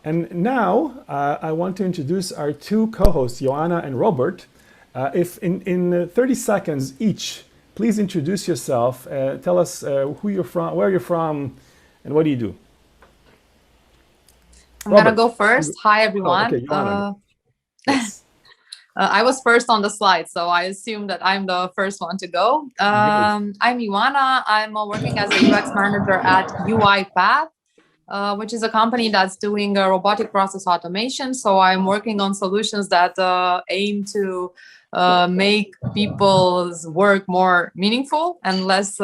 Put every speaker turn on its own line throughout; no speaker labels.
And now I want to introduce our two co-hosts, Ioana and Robert. If in 30 seconds each, please introduce yourself. Tell us who you're from, where you're from, and what do you do?
I'm gonna
Robert.
go first. Hi,
Oh,
everyone.
okay, Ioana. Yes.
I was first on the slide, so I assume that I'm the first one to go.
Good.
I'm Ioana. I'm working as a UX manager at UiPath, which is a company that's doing robotic process automation. So I'm working on solutions that aim to make people's work more meaningful and less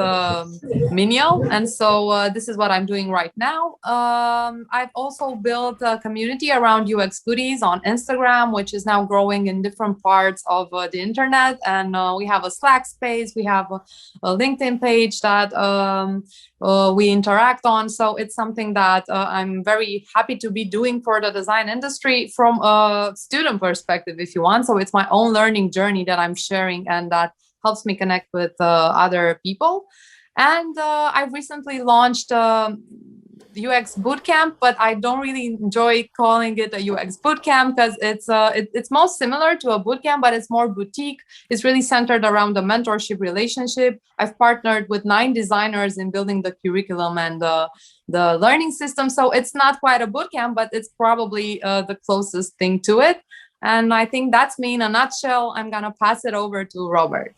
menial. And so this is what I'm doing right now. I've also built a community around UX goodies on Instagram, which is now growing in different parts of the internet. And we have a Slack space, we have a LinkedIn page that we interact on. So it's something that I'm very happy to be doing for the design industry from a student perspective, if you want. So it's my own learning journey that I'm sharing, and that helps me connect with other people. And I've recently launched UX bootcamp, but I don't really enjoy calling it a UX bootcamp because it's most similar to a bootcamp, but it's more boutique. It's really centered around the mentorship relationship. I've partnered with 9 designers in building the curriculum and the learning system. So it's not quite a bootcamp, but it's probably the closest thing to it. And I think that's me in a nutshell. I'm gonna pass it over to Robert.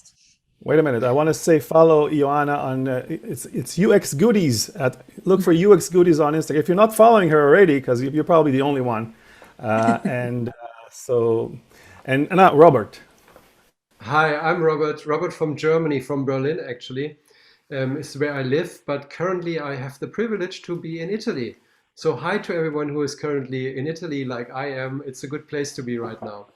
Wait a minute. I want to say follow Ioana on it's UX Goodies. Look for UX Goodies on Instagram. If you're not following her already, because you're probably the only one. And so, and now Robert.
Hi, I'm Robert. Robert from Germany, from Berlin, actually. Is where I live, but currently I have the privilege to be in Italy. So, hi to everyone who is currently in Italy, like I am. It's a good place to be right now.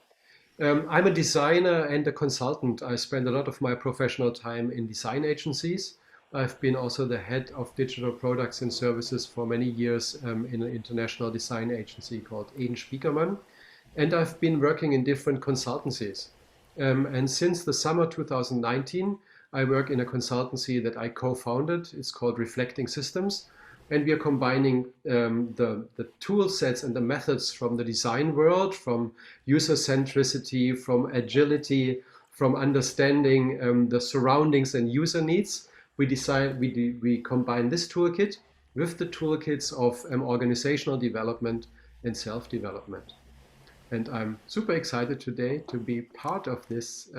I'm a designer and a consultant. I spend a lot of my professional time in design agencies. I've been also the head of digital products and services for many years in an international design agency called Spiekermann. And I've been working in different consultancies. And since the summer 2019, I work in a consultancy that I co-founded. It's called Reflecting Systems. And we are combining the tool sets and the methods from the design world, from user centricity, from agility, from understanding the surroundings and user needs. We combine this toolkit with the toolkits of organizational development and self-development. And I'm super excited today to be part of this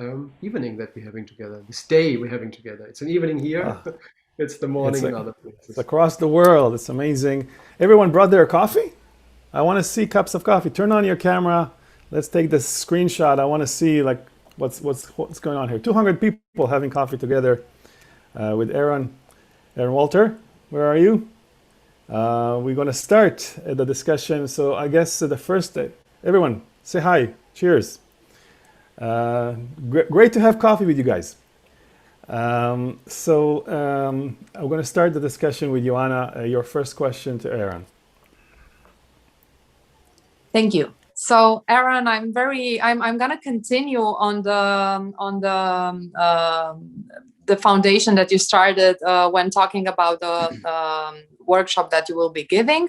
evening that we're having together, this day we're having together. It's an evening here,
Ah,
it's the
it's
morning in
a,
other
it's
places.
across the world. It's amazing. Everyone brought their coffee? I want to see cups of coffee. Turn on your camera. Let's take this screenshot. I want to see like what's going on here. 200 people having coffee together with Aarron Walter. Where are you? We're going to start the discussion. So I guess the first, everyone say hi. Cheers. Great to have coffee with you guys. I'm going to start the discussion with Ioana. Your first question to Aarron.
Thank you. So, Aaron, I'm gonna continue on the foundation that you started when talking about the workshop that you will be giving.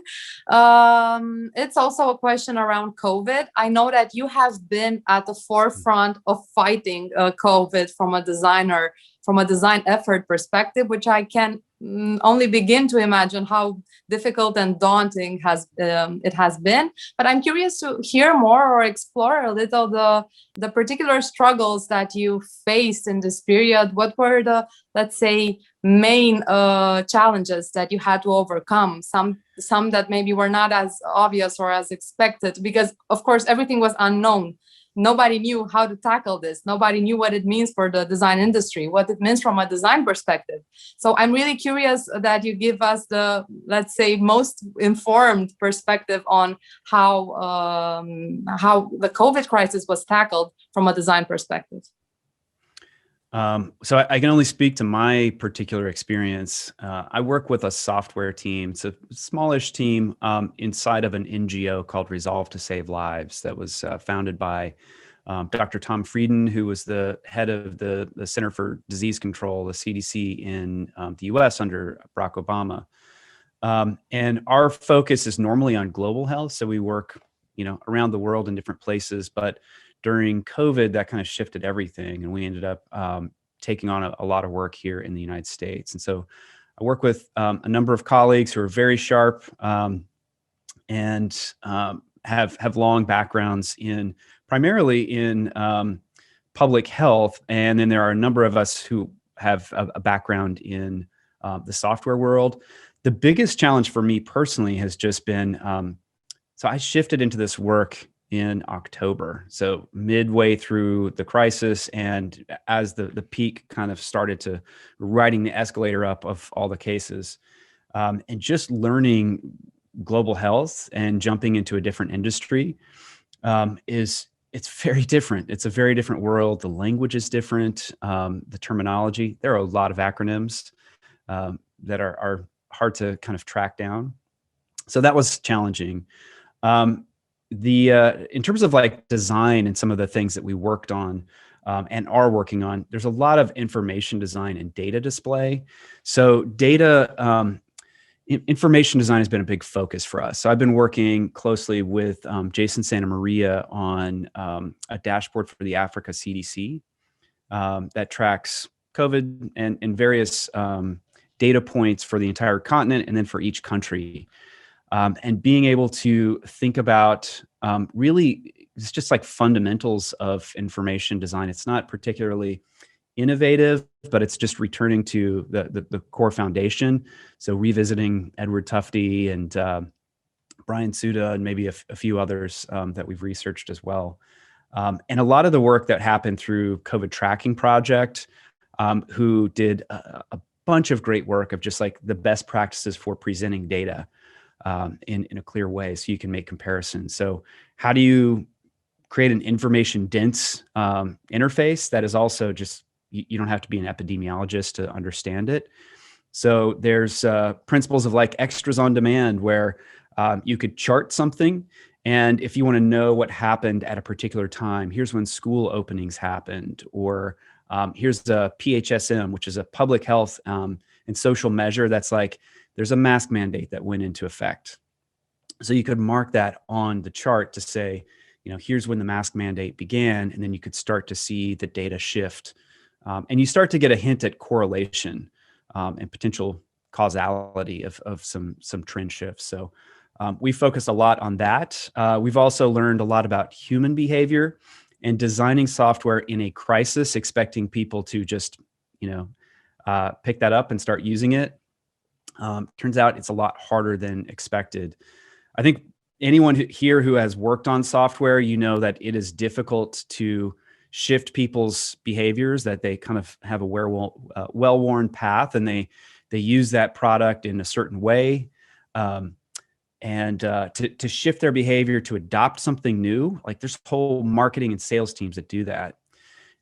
It's also a question around COVID. I know that you have been at the forefront of fighting COVID from a design effort perspective, which I can only begin to imagine how difficult and daunting it has been. But I'm curious to hear more or explore a little the particular struggles that you faced in this period. What were the, let's say, main challenges that you had to overcome? Some that maybe were not as obvious or as expected, because of course everything was unknown. Nobody knew how to tackle this. Nobody knew what it means for the design industry, what it means from a design perspective. So I'm really curious that you give us the, let's say, most informed perspective on how the COVID crisis was tackled from a design perspective.
So I can only speak to my particular experience. I work with a software team. It's a smallish team inside of an NGO called Resolve to Save Lives that was founded by Dr. Tom Frieden, who was the head of the Center for Disease Control, the CDC in the US under Barack Obama. And our focus is normally on global health. So we work, around the world in different places. But during COVID, that kind of shifted everything. And we ended up taking on a lot of work here in the United States. And so I work with a number of colleagues who are very sharp and have long backgrounds primarily in public health. And then there are a number of us who have a background in the software world. The biggest challenge for me personally has just been, so I shifted into this work in October. So midway through the crisis, and as the peak kind of started to riding the escalator up of all the cases, and just learning global health and jumping into a different industry it's very different. It's a very different world. The language is different. The terminology, there are a lot of acronyms that are hard to kind of track down. So that was challenging. In terms of like design and some of the things that we worked on and are working on, there's a lot of information design and data display. So information design has been a big focus for us. So I've been working closely with Jason Santa Maria on a dashboard for the Africa CDC that tracks COVID and various data points for the entire continent and then for each country. And being able to think about really, it's just like fundamentals of information design. It's not particularly innovative, but it's just returning to the core foundation. So revisiting Edward Tufte and Brian Suda and maybe a few others that we've researched as well. And a lot of the work that happened through COVID Tracking Project, who did a bunch of great work of just like the best practices for presenting data in a clear way so you can make comparisons. So how do you create an information dense interface that is also just, you don't have to be an epidemiologist to understand it. So there's principles of like extras on demand where you could chart something. And if you want to know what happened at a particular time, here's when school openings happened, or here's the PHSM, which is a public health and social measure that's like, there's a mask mandate that went into effect. So you could mark that on the chart to say, here's when the mask mandate began, and then you could start to see the data shift. And you start to get a hint at correlation and potential causality of some trend shifts. So we focus a lot on that. We've also learned a lot about human behavior and designing software in a crisis, expecting people to just, pick that up and start using it. Turns out it's a lot harder than expected. I think anyone here who has worked on software, that it is difficult to shift people's behaviors, that they kind of have a well-worn path and they use that product in a certain way. And to shift their behavior to adopt something new, like there's whole marketing and sales teams that do that.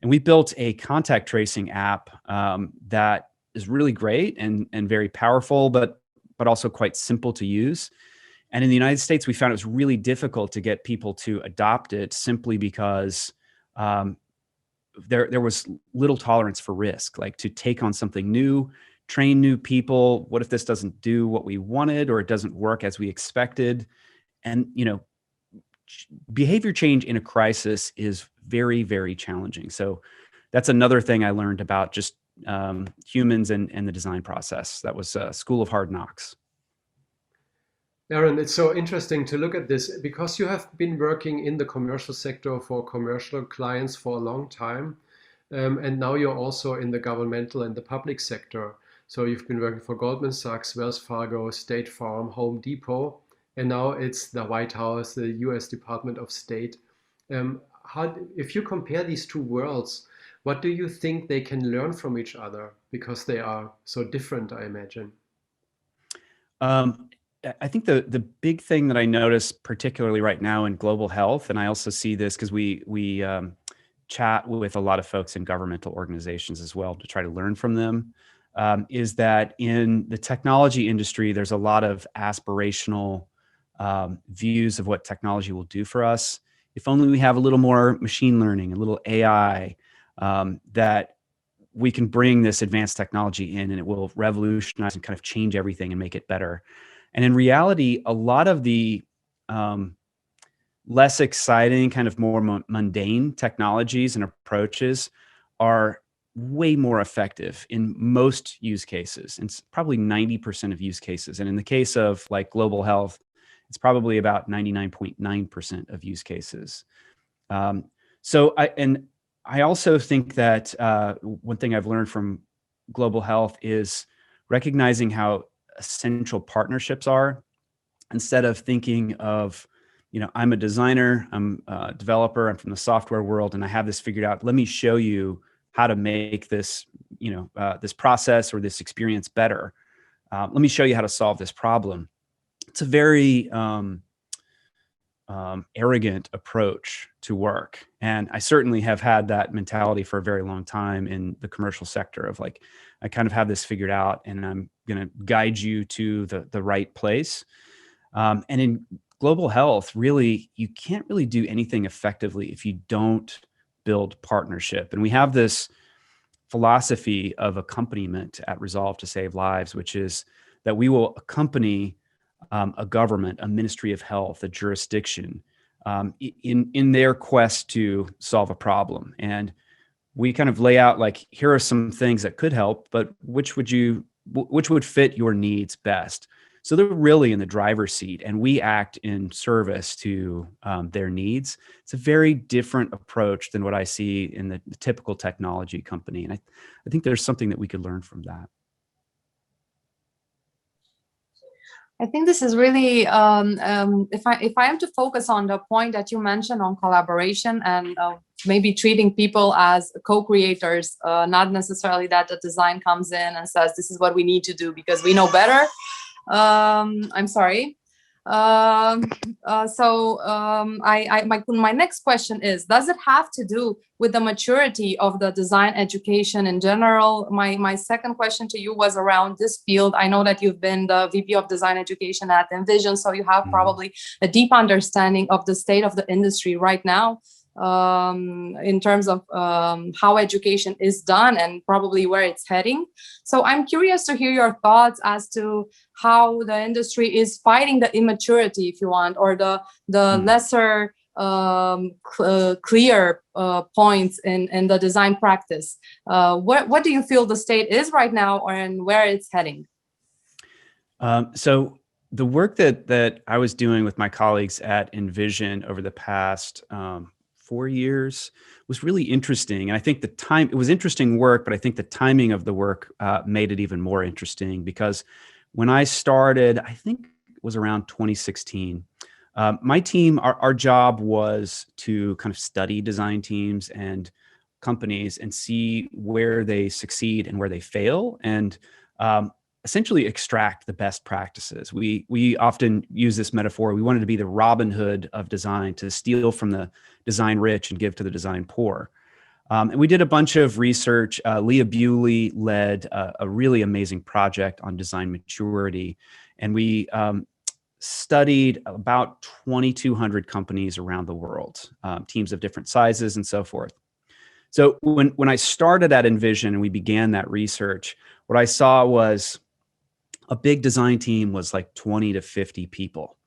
And we built a contact tracing app that is really great and very powerful, but also quite simple to use. And in the United States, we found it was really difficult to get people to adopt it simply because there was little tolerance for risk, like to take on something new, train new people. What if this doesn't do what we wanted, or it doesn't work as we expected? And, behavior change in a crisis is very, very challenging. So that's another thing I learned about just humans and the design process. That was a school of hard knocks.
Aarron, it's so interesting to look at this because you have been working in the commercial sector for commercial clients for a long time. And now you're also in the governmental and the public sector. So you've been working for Goldman Sachs, Wells Fargo, State Farm, Home Depot, and now it's the White House, the US Department of State. If you compare these two worlds, what do you think they can learn from each other? Because they are so different, I imagine.
I think the big thing that I notice, particularly right now in global health, and I also see this because we chat with a lot of folks in governmental organizations as well to try to learn from them, is that in the technology industry, there's a lot of aspirational views of what technology will do for us. If only we have a little more machine learning, a little AI, that we can bring this advanced technology in and it will revolutionize and kind of change everything and make it better. And in reality, a lot of the less exciting, kind of more mundane technologies and approaches are way more effective in most use cases, and probably 90% of use cases. And in the case of like global health, it's probably about 99.9% of use cases. So I also think that one thing I've learned from global health is recognizing how essential partnerships are. Instead of thinking of, I'm a designer, I'm a developer, I'm from the software world, and I have this figured out. Let me show you how to make this, this process or this experience better. Let me show you how to solve this problem. It's a very arrogant approach to work. And I certainly have had that mentality for a very long time in the commercial sector of like, I kind of have this figured out and I'm going to guide you to the right place. And in global health, really, you can't really do anything effectively if you don't build partnership. And we have this philosophy of accompaniment at Resolve to Save Lives, which is that we will accompany a government, a ministry of health, a jurisdiction in their quest to solve a problem. And we kind of lay out like, here are some things that could help, but which would fit your needs best? So they're really in the driver's seat and we act in service to their needs. It's a very different approach than what I see in the typical technology company. And I think there's something that we could learn from that.
I think this is really, if I am to focus on the point that you mentioned on collaboration and maybe treating people as co-creators, not necessarily that the design comes in and says, this is what we need to do because we know better. I'm sorry. My next question is, does it have to do with the maturity of the design education in general? My second question to you was around this field. I know that you've been the VP of Design Education at InVision, so you have probably a deep understanding of the state of the industry right now. In terms of how education is done and probably where it's heading. So I'm curious to hear your thoughts as to how the industry is fighting the immaturity, if you want, or the lesser clear points in the design practice. What do you feel the state is right now and where it's heading?
So the work that I was doing with my colleagues at InVision over the past 4 years was really interesting. And I think it was interesting work, but I think the timing of the work made it even more interesting because when I started, I think it was around 2016, my team, our job was to kind of study design teams and companies and see where they succeed and where they fail and essentially extract the best practices. We often use this metaphor. We wanted to be the Robin Hood of design, to steal from the design rich and give to the design poor. And we did a bunch of research. Leah Bewley led a really amazing project on design maturity. And we studied about 2,200 companies around the world, teams of different sizes and so forth. So when I started at InVision and we began that research, what I saw was a big design team was like 20 to 50 people.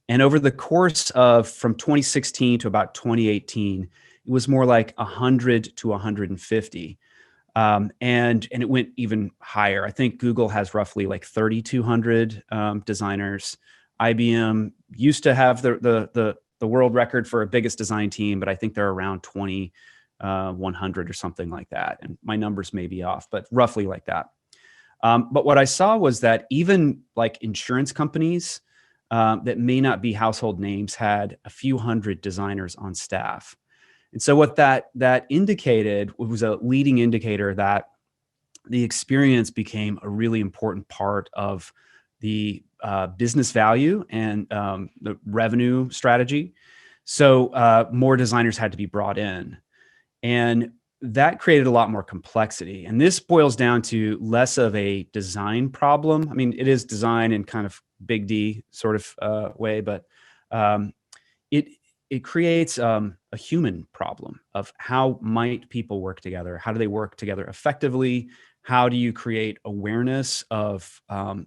And over the course of from 2016 to about 2018, it was more like 100 to 150. And it went even higher. I think Google has roughly like 3,200 designers. IBM used to have the world record for a biggest design team, but I think they're around 2,100 or something like that. And my numbers may be off, but roughly like that. But what I saw was that even like insurance companies that may not be household names had a few hundred designers on staff. And so what that indicated was a leading indicator that the experience became a really important part of the business value and the revenue strategy. So more designers had to be brought in. And that created a lot more complexity. And this boils down to less of a design problem. I mean, it is design in kind of big D sort of way, but it creates a human problem of how might people work together? How do they work together effectively? How do you create awareness of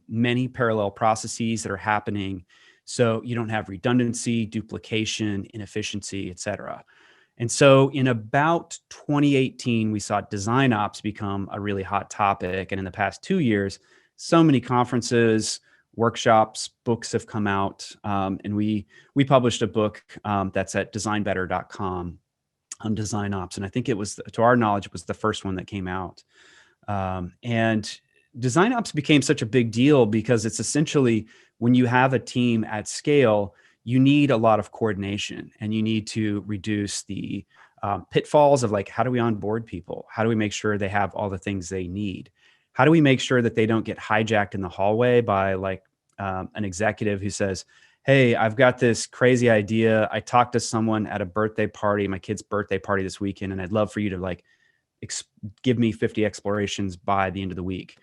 many parallel processes that are happening so you don't have redundancy, duplication, inefficiency, et cetera? And so in about 2018, we saw design ops become a really hot topic. And in the past 2 years, so many conferences, workshops, books have come out. And we published a book that's at designbetter.com on design ops. And I think it was, to our knowledge, it was the first one that came out. And design ops became such a big deal because it's essentially when you have a team at scale, you need a lot of coordination and you need to reduce the pitfalls of like, how do we onboard people? How do we make sure they have all the things they need? How do we make sure that they don't get hijacked in the hallway by like an executive who says, hey, I've got this crazy idea. I talked to someone at a birthday party, my kid's birthday party this weekend, and I'd love for you to like give me 50 explorations by the end of the week.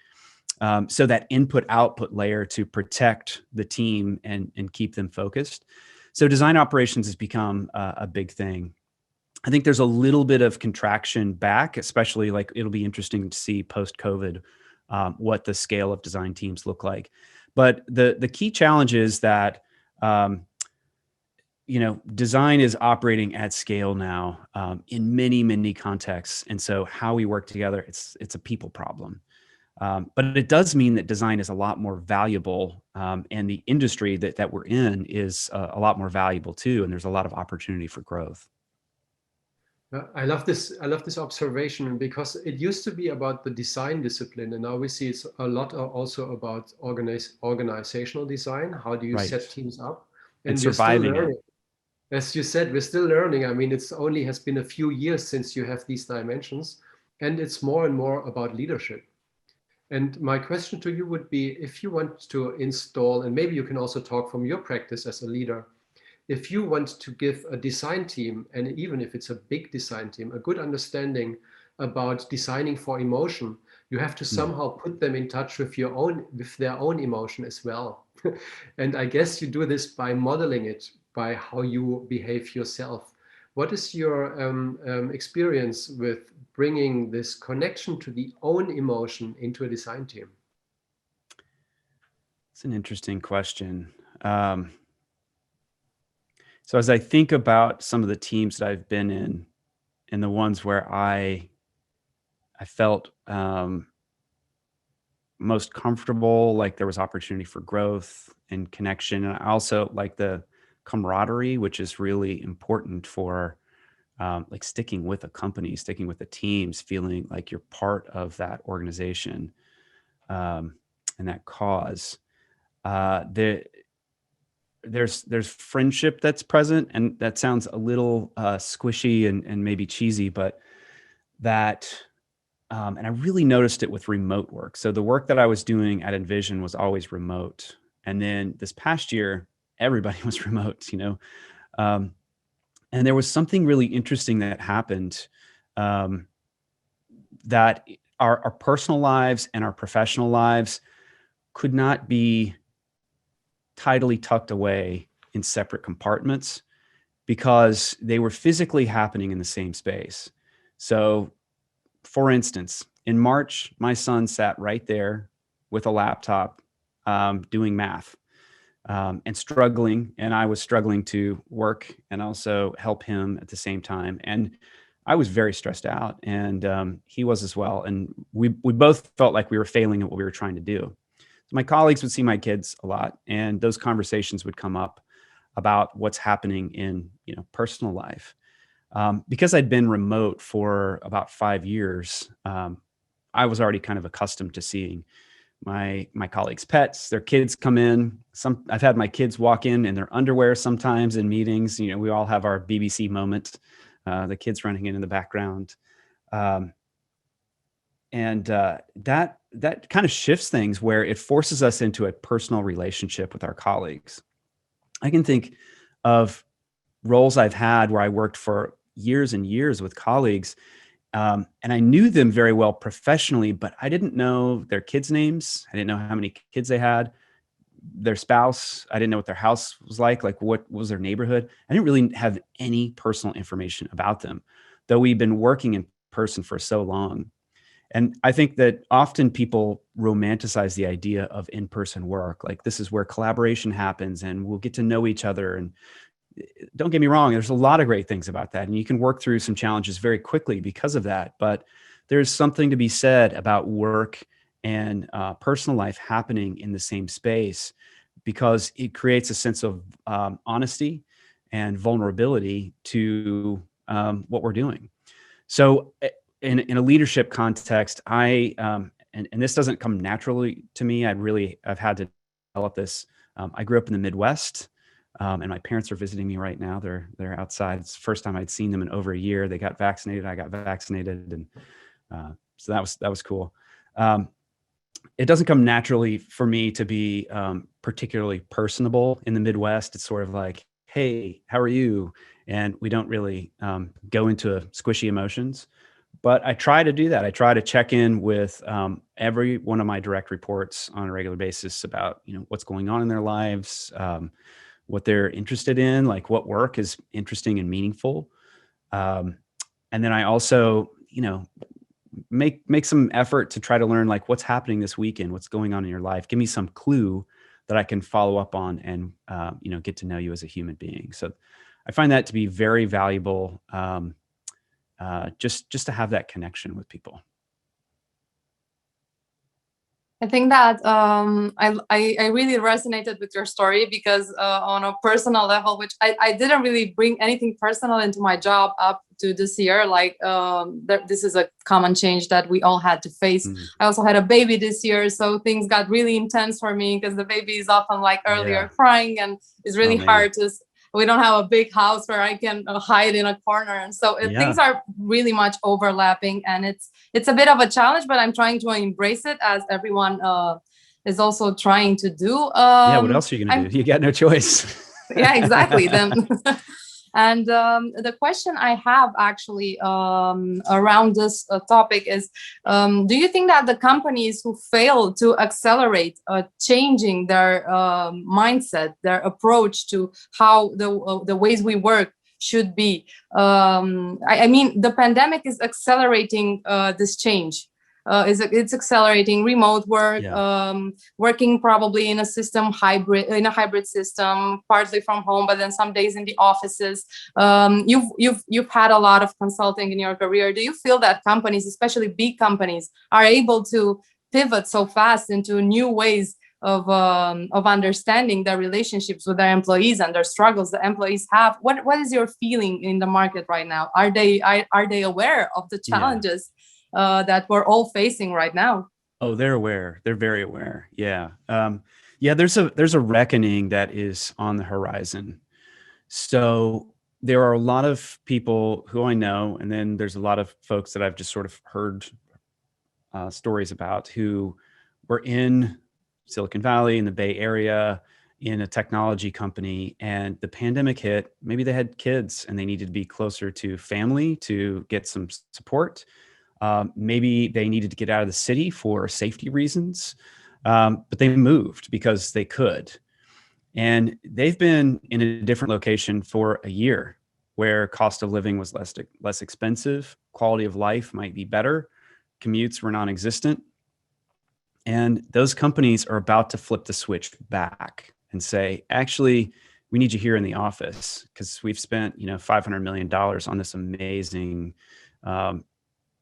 So that input-output layer to protect the team and keep them focused. So design operations has become a big thing. I think there's a little bit of contraction back, especially like it'll be interesting to see post-COVID what the scale of design teams look like. But the key challenge is that design is operating at scale now in many, many contexts. And so how we work together, it's a people problem. But it does mean that design is a lot more valuable, and the industry that we're in is a lot more valuable too. And there's a lot of opportunity for growth.
I love this observation because it used to be about the design discipline, and now we see it's a lot also about organizational design. How do you set teams up?
And surviving it.
As you said, we're still learning. I mean, it's only has been a few years since you have these dimensions, and it's more and more about leadership. And my question to you would be, if you want to install, and maybe you can also talk from your practice as a leader, if you want to give a design team, and even if it's a big design team, a good understanding about designing for emotion, you have to somehow put them in touch with their own emotion as well. And I guess you do this by modeling it, by how you behave yourself. What is your experience with bringing this connection to the own emotion into a design team?
It's an interesting question. So as I think about some of the teams that I've been in, and the ones where I felt most comfortable, like there was opportunity for growth and connection, and I also like the camaraderie, which is really important for like sticking with a company, sticking with the teams, feeling like you're part of that organization and that cause. There's friendship that's present, and that sounds a little squishy and maybe cheesy, but that, and I really noticed it with remote work. So the work that I was doing at InVision was always remote. And then this past year, everybody was remote, and there was something really interesting that happened, that our personal lives and our professional lives could not be tidily tucked away in separate compartments because they were physically happening in the same space. So for instance, in March, my son sat right there with a laptop doing math and struggling, and I was struggling to work and also help him at the same time. And I was very stressed out, and he was as well. And we both felt like we were failing at what we were trying to do. My colleagues would see my kids a lot, and those conversations would come up about what's happening in personal life. Because I'd been remote for about 5 years, I was already kind of accustomed to seeing my colleagues' pets, their kids come in. I've had my kids walk in their underwear sometimes in meetings. We all have our BBC moment, the kids running in the background. And that kind of shifts things where it forces us into a personal relationship with our colleagues. I can think of roles I've had where I worked for years and years with colleagues, and I knew them very well professionally, but I didn't know their kids' names. I didn't know how many kids they had, their spouse. I didn't know what their house was like what was their neighborhood. I didn't really have any personal information about them, though we've been working in person for so long. And I think that often people romanticize the idea of in-person work. Like, this is where collaboration happens and we'll get to know each other. And don't get me wrong, there's a lot of great things about that. And you can work through some challenges very quickly because of that. But there's something to be said about work and personal life happening in the same space, because it creates a sense of honesty and vulnerability to what we're doing. So in a leadership context, and this doesn't come naturally to me. I've had to develop this. I grew up in the Midwest, and my parents are visiting me right now. They're outside. It's the first time I'd seen them in over a year. They got vaccinated. I got vaccinated, and so that was cool. It doesn't come naturally for me to be particularly personable in the Midwest. It's sort of like, hey, how are you? And we don't really go into squishy emotions. But I try to do that. I try to check in with every one of my direct reports on a regular basis about, what's going on in their lives, what they're interested in, like what work is interesting and meaningful. And then I also, make some effort to try to learn, like, what's happening this weekend, what's going on in your life. Give me some clue that I can follow up on and, get to know you as a human being. So I find that to be very valuable, just to have that connection with people.
I think that I really resonated with your story because on a personal level, which I didn't really bring anything personal into my job up to this year, like this is a common change that we all had to face. I also had a baby this year, so things got really intense for me because the baby is often like earlier crying, and it's really hard to. We don't have a big house where I can hide in a corner. And so things are really much overlapping, and it's a bit of a challenge, but I'm trying to embrace it, as everyone is also trying to do.
What else are you going to do? You got no choice.
Yeah, exactly. Then, and the question I have actually around this topic is, do you think that the companies who fail to accelerate changing their mindset, their approach to how the ways we work should be? I mean, the pandemic is accelerating this change. It's accelerating remote work, working probably in a hybrid system, partly from home, but then some days in the offices. You've had a lot of consulting in your career. Do you feel that companies, especially big companies, are able to pivot so fast into new ways of understanding their relationships with their employees and their struggles the employees have? What is your feeling in the market right now? Are they aware of the challenges that we're all facing right now?
Oh, they're aware. They're very aware. Yeah. There's a reckoning that is on the horizon. So there are a lot of people who I know, and then there's a lot of folks that I've just sort of heard stories about, who were in Silicon Valley, in the Bay Area, in a technology company, and the pandemic hit. Maybe they had kids and they needed to be closer to family to get some support. Maybe they needed to get out of the city for safety reasons, but they moved because they could. And they've been in a different location for a year, where cost of living was less expensive, quality of life might be better, commutes were non-existent. And those companies are about to flip the switch back and say, actually, we need you here in the office because we've spent, $500 million on this amazing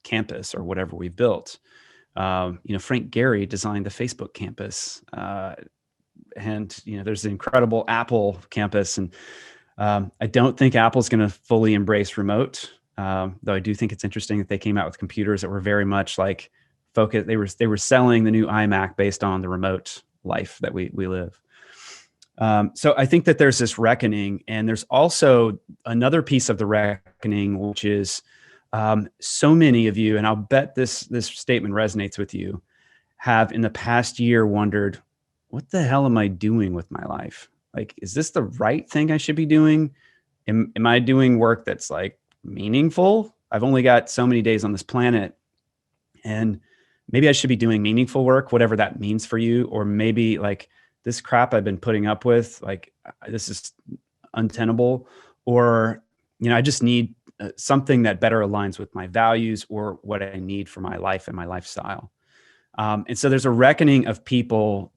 campus or whatever we've built. Frank Gehry designed the Facebook campus, and there's the incredible Apple campus. And I don't think Apple's going to fully embrace remote, though I do think it's interesting that they came out with computers that were very much like focused. They were selling the new iMac based on the remote life that we live. So I think that there's this reckoning, and there's also another piece of the reckoning, which is so many of you, and I'll bet this statement resonates with you, have in the past year wondered, what the hell am I doing with my life? Like, is this the right thing I should be doing? Am I doing work that's like meaningful? I've only got so many days on this planet, and maybe I should be doing meaningful work, whatever that means for you. Or maybe like, this crap I've been putting up with, like, this is untenable. Or, I just need something that better aligns with my values or what I need for my life and my lifestyle. And so there's a reckoning of people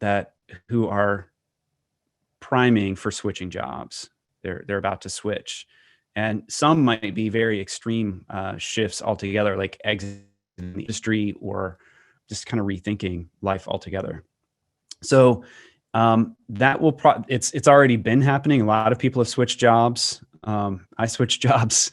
who are priming for switching jobs. They're about to switch, and some might be very extreme shifts altogether, like exiting the industry or just kind of rethinking life altogether. So that will it's already been happening. A lot of people have switched jobs. I switched jobs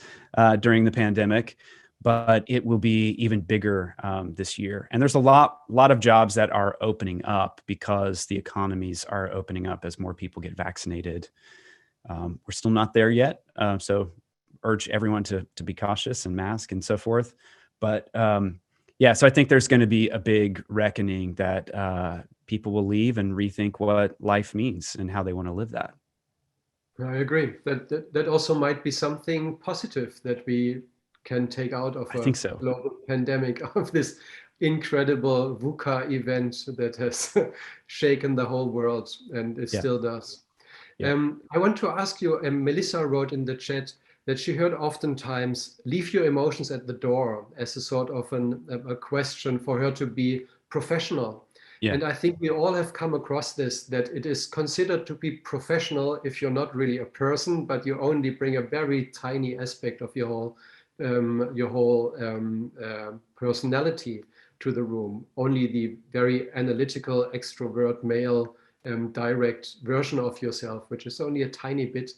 during the pandemic, but it will be even bigger this year. And there's a lot of jobs that are opening up because the economies are opening up as more people get vaccinated. We're still not there yet, so urge everyone to be cautious and mask and so forth. But yeah, so I think there's going to be a big reckoning that people will leave and rethink what life means and how they want to live that.
I agree. That also might be something positive that we can take out of
I think so.
global pandemic, of this incredible VUCA event that has shaken the whole world, and it still does.
Yeah.
I want to ask you, Melissa wrote in the chat that she heard oftentimes, leave your emotions at the door, as a sort of a question for her to be professional.
Yeah.
And I think we all have come across this, that it is considered to be professional if you're not really a person, but you only bring a very tiny aspect of your whole personality to the room. Only the very analytical, extrovert, male, direct version of yourself, which is only a tiny bit.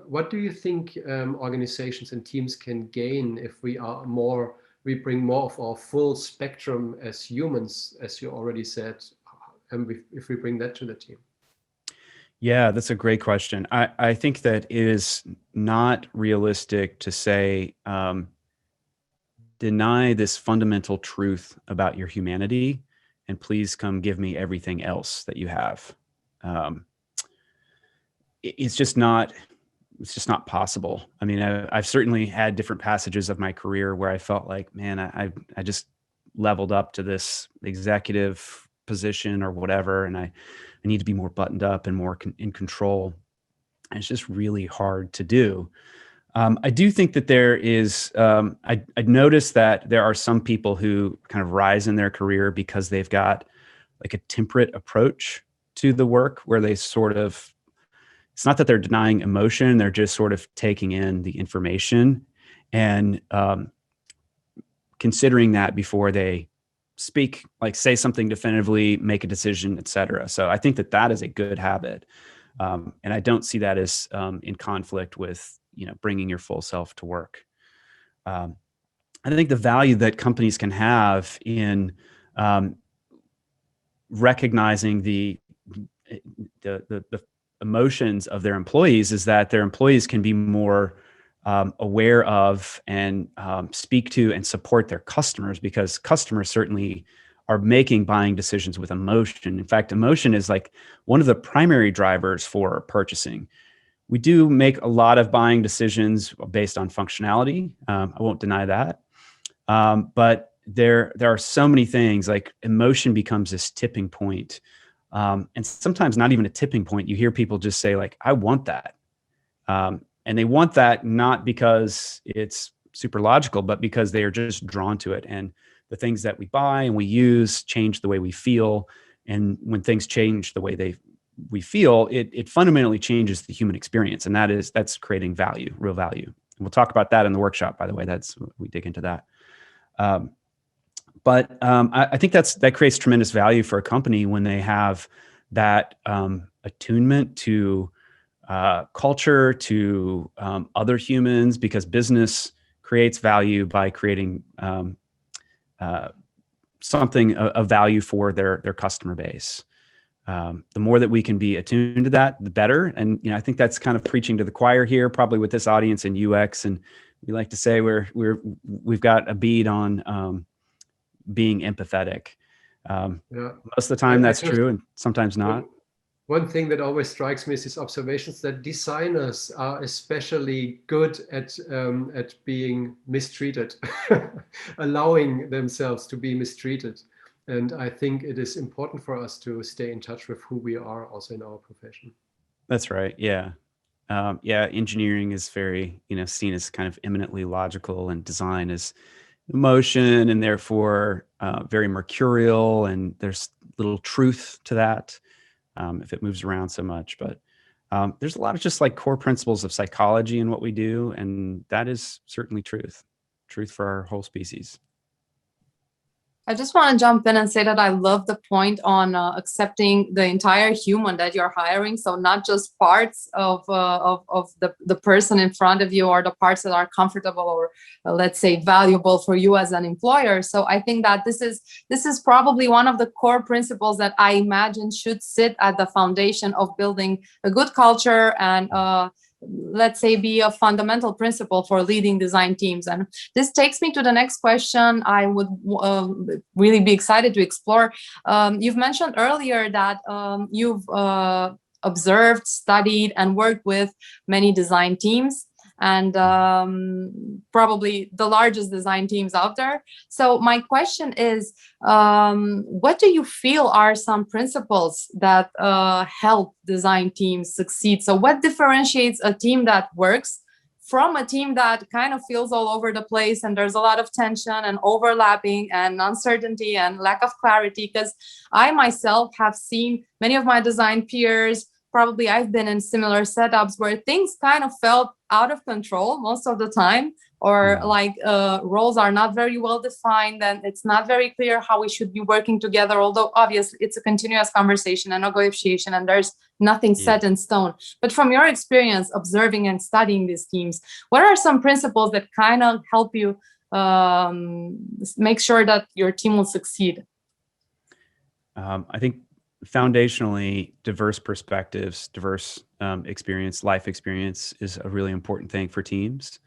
What do you think organizations and teams can gain if we bring more of our full spectrum as humans, as you already said, and if we bring that to the team?
Yeah, that's a great question. I think that it is not realistic to say, deny this fundamental truth about your humanity, and please come give me everything else that you have. It's just not possible. I mean, I've certainly had different passages of my career where I felt like, man, I just leveled up to this executive position or whatever, and I need to be more buttoned up and more in control. And it's just really hard to do. I do think that there is, I noticed that there are some people who kind of rise in their career because they've got like a temperate approach to the work, where they sort of, it's not that they're denying emotion, they're just sort of taking in the information and considering that before they speak, like say something definitively, make a decision, et cetera. So I think that is a good habit. And I don't see that as in conflict with, bringing your full self to work. I think the value that companies can have in recognizing the emotions of their employees is that their employees can be more aware of and speak to and support their customers, because customers certainly are making buying decisions with emotion. In fact, emotion is like one of the primary drivers for purchasing. We do make a lot of buying decisions based on functionality. I won't deny that. But there are so many things, like emotion becomes this tipping point. And sometimes not even a tipping point. You hear people just say like, I want that. And they want that not because it's super logical, but because they are just drawn to it. And the things that we buy and we use change the way we feel. And when things change the way we feel, it fundamentally changes the human experience. And that's creating value, real value. And we'll talk about that in the workshop, by the way. We dig into that. But I think that creates tremendous value for a company when they have that attunement to culture, to other humans, because business creates value by creating something of value for their customer base. The more that we can be attuned to that, the better. And I think that's kind of preaching to the choir here, probably with this audience in UX. And we like to say we've got a bead on being empathetic. Most of the time that's true, and sometimes not.
One thing that always strikes me is these observations that designers are especially good at being mistreated, allowing themselves to be mistreated. And I think it is important for us to stay in touch with who we are also in our profession.
That's right. Yeah. Yeah, engineering is very, seen as kind of eminently logical, and design is emotion, and therefore very mercurial, and there's little truth to that if it moves around so much. But there's a lot of just like core principles of psychology in what we do, and that is certainly truth for our whole species.
I just want to jump in and say that I love the point on accepting the entire human that you're hiring. So not just parts of the person in front of you, or the parts that are comfortable or let's say valuable for you as an employer. So I think that this is probably one of the core principles that I imagine should sit at the foundation of building a good culture, and let's say be a fundamental principle for leading design teams. And this takes me to the next question I would really be excited to explore. You've mentioned earlier that you've observed, studied, and worked with many design teams, and probably the largest design teams out there. So my question is, what do you feel are some principles that help design teams succeed? So what differentiates a team that works from a team that kind of feels all over the place, and there's a lot of tension and overlapping and uncertainty and lack of clarity? Because I myself have seen many of my design peers, probably I've been in similar setups where things kind of felt out of control most of the time, or like roles are not very well defined, and it's not very clear how we should be working together, although obviously it's a continuous conversation and negotiation, and there's nothing set in stone. But from your experience observing and studying these teams, what are some principles that kind of help you make sure that your team will succeed?
I think foundationally, diverse perspectives, diverse life experience is a really important thing for teams.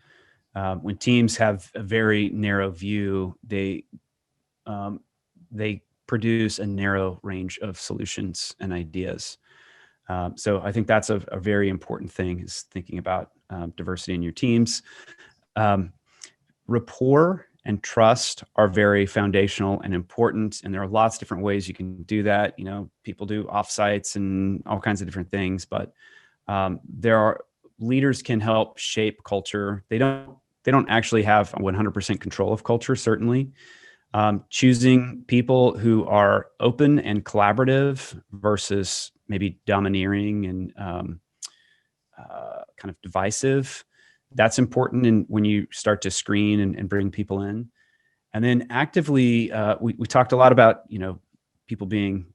When teams have a very narrow view, they produce a narrow range of solutions and ideas. So I think that's a very important thing, is thinking about diversity in your teams. Rapport and trust are very foundational and important, and there are lots of different ways you can do that. People do offsites and all kinds of different things, but leaders can help shape culture. They don't actually have 100% control of culture, certainly. Choosing people who are open and collaborative versus maybe domineering and kind of divisive, that's important. And when you start to screen and bring people in, and then actively, we talked a lot about people being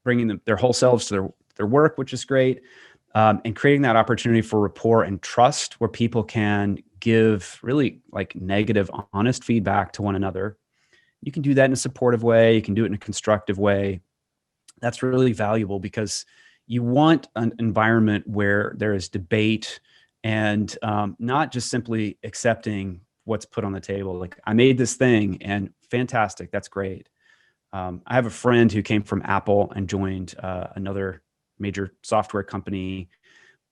bringing their whole selves to their work, which is great, and creating that opportunity for rapport and trust, where people can give really like negative, honest feedback to one another. You can do that in a supportive way. You can do it in a constructive way. That's really valuable, because you want an environment where there is debate, and not just simply accepting what's put on the table. Like, I made this thing and fantastic, that's great. I have a friend who came from Apple and joined another major software company,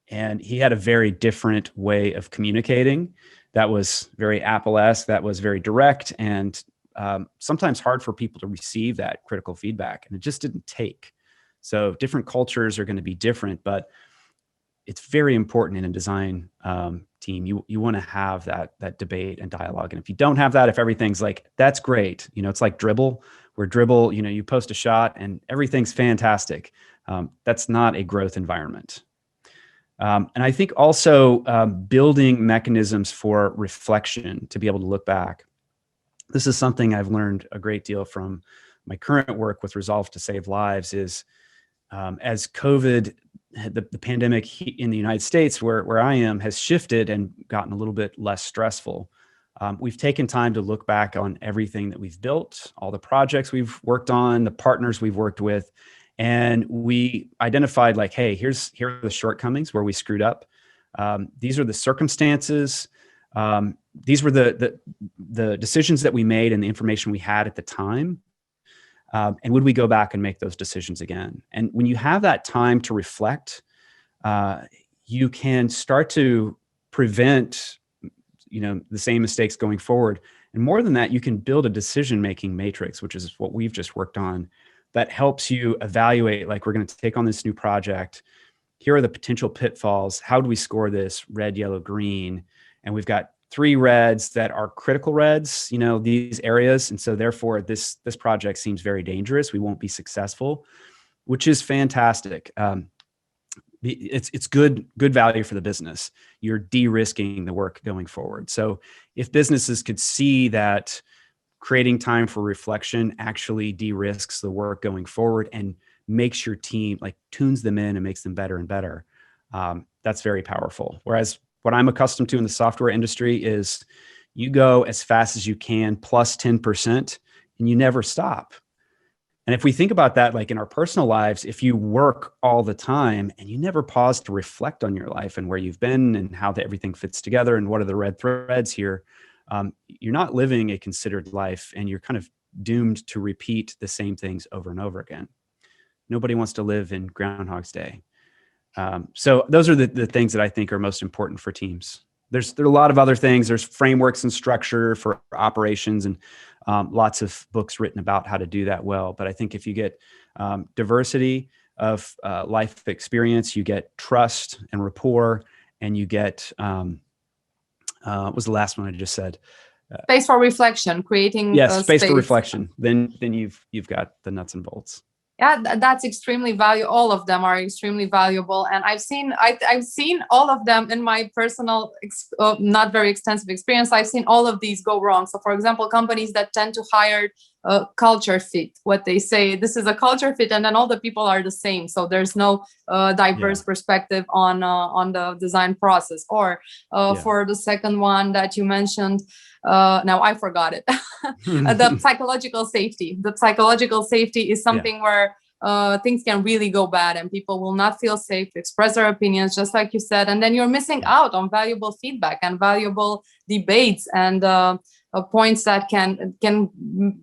and he had a very different way of communicating that was very Apple-esque, that was very direct, and sometimes hard for people to receive that critical feedback, and it just didn't take. So different cultures are going to be different, but it's very important in a design team. You want to have that debate and dialogue. And if you don't have that, if everything's like, that's great, it's like dribble, where dribble, you post a shot and everything's fantastic. That's not a growth environment. And I think also building mechanisms for reflection, to be able to look back. This is something I've learned a great deal from my current work with Resolve to Save Lives, is as COVID, the pandemic in the United States, where I am, has shifted and gotten a little bit less stressful. We've taken time to look back on everything that we've built, all the projects we've worked on, the partners we've worked with, and we identified like, hey, here are the shortcomings where we screwed up. These are the circumstances. These were the decisions that we made and the information we had at the time. And would we go back and make those decisions again? And when you have that time to reflect, you can start to prevent, the same mistakes going forward. And more than that, you can build a decision-making matrix, which is what we've just worked on, that helps you evaluate, like, we're going to take on this new project. here are the potential pitfalls. How do we score this? Red, yellow, green. And we've got 3 reds that are critical reds, these areas. And so therefore this project seems very dangerous. We won't be successful, which is fantastic. It's good value for the business. You're de-risking the work going forward. So if businesses could see that creating time for reflection actually de-risks the work going forward and makes your team, like, tunes them in and makes them better and better, that's very powerful. Whereas what I'm accustomed to in the software industry is you go as fast as you can plus 10% and you never stop. And if we think about that, like in our personal lives, if you work all the time and you never pause to reflect on your life and where you've been and how everything fits together and what are the red threads here, you're not living a considered life, and you're kind of doomed to repeat the same things over and over again. Nobody wants to live in Groundhog's Day. So those are the things that I think are most important for teams. There are a lot of other things. There's frameworks and structure for operations, and lots of books written about how to do that well. But I think if you get diversity of life experience, you get trust and rapport, and you get, what was the last one I just said?
Space for reflection, creating
space for reflection. Then you've got the nuts and bolts.
Yeah, that's extremely valuable. All of them are extremely valuable, and I've seen all of them in my personal, not very extensive experience. I've seen all of these go wrong. So, for example, companies that tend to hire culture fit, what they say, this is a culture fit, and then all the people are the same. So there's no diverse perspective on the design process. Or for the second one that you mentioned. Now I forgot it. The psychological safety. The psychological safety is something where things can really go bad and people will not feel safe to express their opinions, just like you said. And then you're missing out on valuable feedback and valuable debates and points that can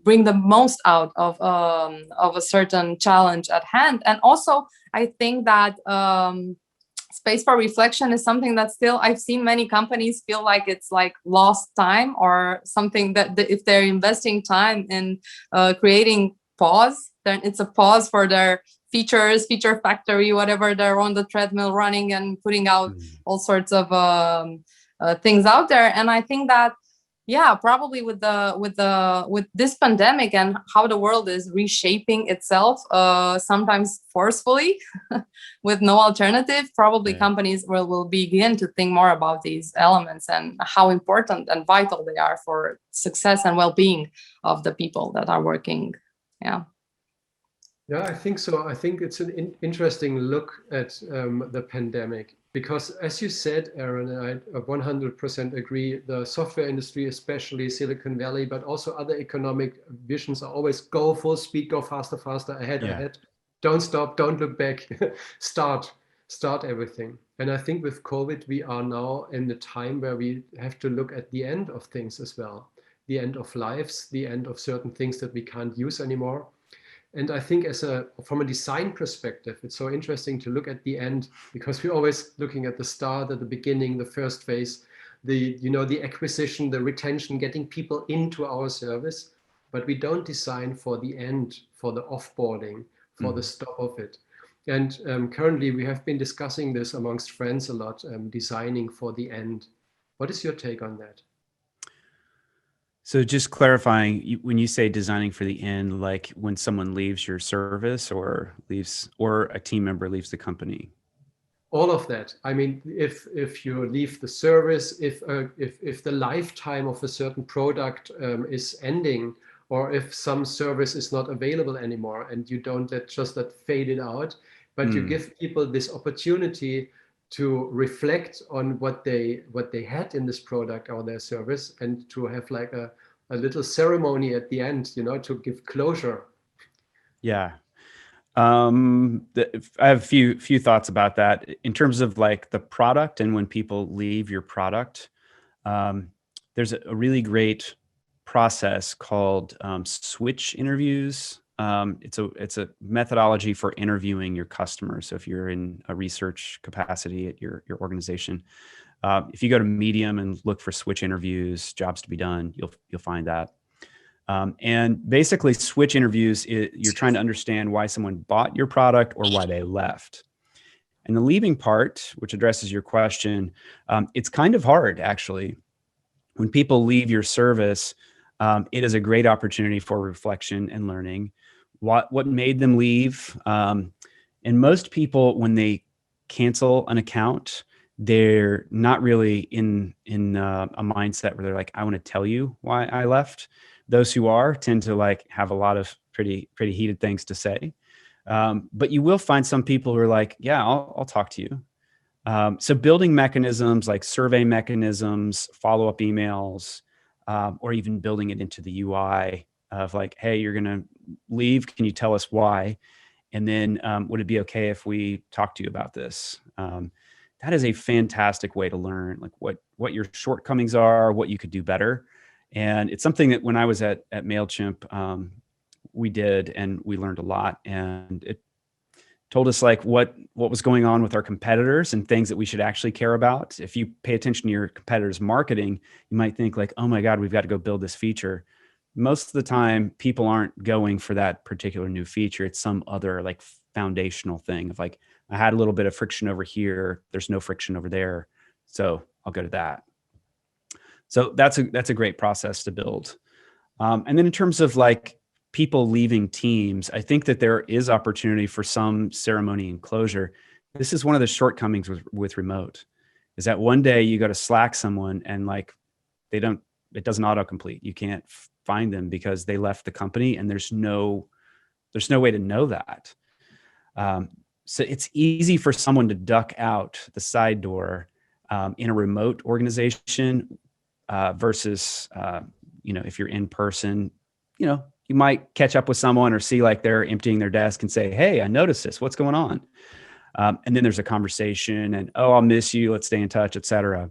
bring the most out of a certain challenge at hand. And also, I think that space for reflection is something that still I've seen many companies feel like it's like lost time, or something that if they're investing time in creating pause, then it's a pause for their features, feature factory, whatever, they're on the treadmill running and putting out all sorts of things out there. And I think that probably with this pandemic and how the world is reshaping itself, sometimes forcefully, with no alternative, probably companies will begin to think more about these elements and how important and vital they are for success and well-being of the people that are working.
Yeah, I think so. I think it's an interesting look at the pandemic. Because as you said, Aarron, and I 100% agree, the software industry, especially Silicon Valley, but also other economic visions are always go full speed, go faster, ahead. Don't stop, don't look back, start everything. And I think with COVID, we are now in the time where we have to look at the end of things as well. The end of lives, the end of certain things that we can't use anymore. And I think from a design perspective, it's so interesting to look at the end, because we're always looking at the start, at the beginning, the first phase, the acquisition, the retention, getting people into our service, but we don't design for the end, for the offboarding, for the stop of it. And currently we have been discussing this amongst friends a lot, designing for the end. What is your take on that?
So just clarifying, when you say designing for the end, like when someone leaves your service or a team member leaves the company?
All of that. I mean, if you leave the service, if the lifetime of a certain product is ending, or if some service is not available anymore, and you don't just let fade it out, but you give people this opportunity to reflect on what they had in this product or their service, and to have like a little ceremony at the end, to give closure.
Yeah. I have a few thoughts about that in terms of like the product and when people leave your product. There's a really great process called switch interviews. It's a methodology for interviewing your customers. So if you're in a research capacity at your organization, if you go to Medium and look for switch interviews, jobs to be done, you'll find that. And basically switch interviews, you're trying to understand why someone bought your product or why they left. And the leaving part, which addresses your question, it's kind of hard, actually. When people leave your service, it is a great opportunity for reflection and learning. What made them leave? And most people, when they cancel an account, they're not really in a mindset where they're like, I want to tell you why I left. Those who are tend to like have a lot of pretty heated things to say. But you will find some people who are like, yeah, I'll talk to you. So building mechanisms like survey mechanisms, follow-up emails, or even building it into the UI of like, hey, you're going to leave. Can you tell us why? And then would it be okay if we talk to you about this? That is a fantastic way to learn like what your shortcomings are, what you could do better. And it's something that when I was at MailChimp, we did, and we learned a lot. And it told us like what was going on with our competitors and things that we should actually care about. If you pay attention to your competitors' marketing, you might think like, oh my God, we've got to go build this feature. Most of the time, people aren't going for that particular new feature. It's some other like foundational thing of like, I had a little bit of friction over here. There's no friction over there. So I'll go to that. So that's a great process to build. And then in terms of like people leaving teams, I think that there is opportunity for some ceremony and closure. This is one of the shortcomings with remote, is that one day you go to Slack someone and like it doesn't autocomplete. You can't find them because they left the company, and there's no way to know that. So it's easy for someone to duck out the side door in a remote organization versus, if you're in person, you might catch up with someone or see like they're emptying their desk and say, hey, I noticed this, what's going on? And then there's a conversation and, oh, I'll miss you, let's stay in touch, et cetera.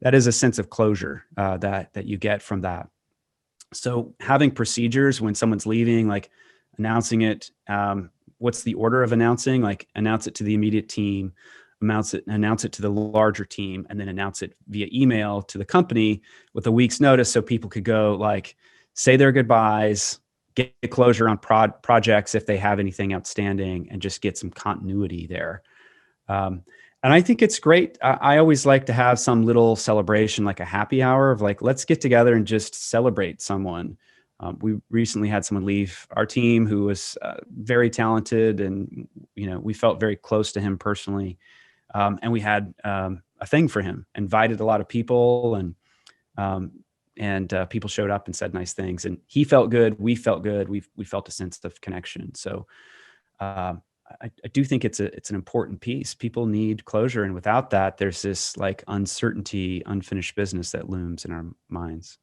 That is a sense of closure that you get from that. So having procedures when someone's leaving, like announcing it, what's the order of announcing? Like announce it to the immediate team, announce it to the larger team, and then announce it via email to the company with a week's notice so people could go like say their goodbyes, get closure on projects if they have anything outstanding, and just get some continuity there. And I think it's great. I always like to have some little celebration, like a happy hour of like, let's get together and just celebrate someone. We recently had someone leave our team who was very talented, and we felt very close to him personally, and we had a thing for him. Invited a lot of people, and people showed up and said nice things, and he felt good. We felt good. We felt a sense of connection. So I do think it's an important piece. People need closure, and without that, there's this like uncertainty, unfinished business that looms in our minds.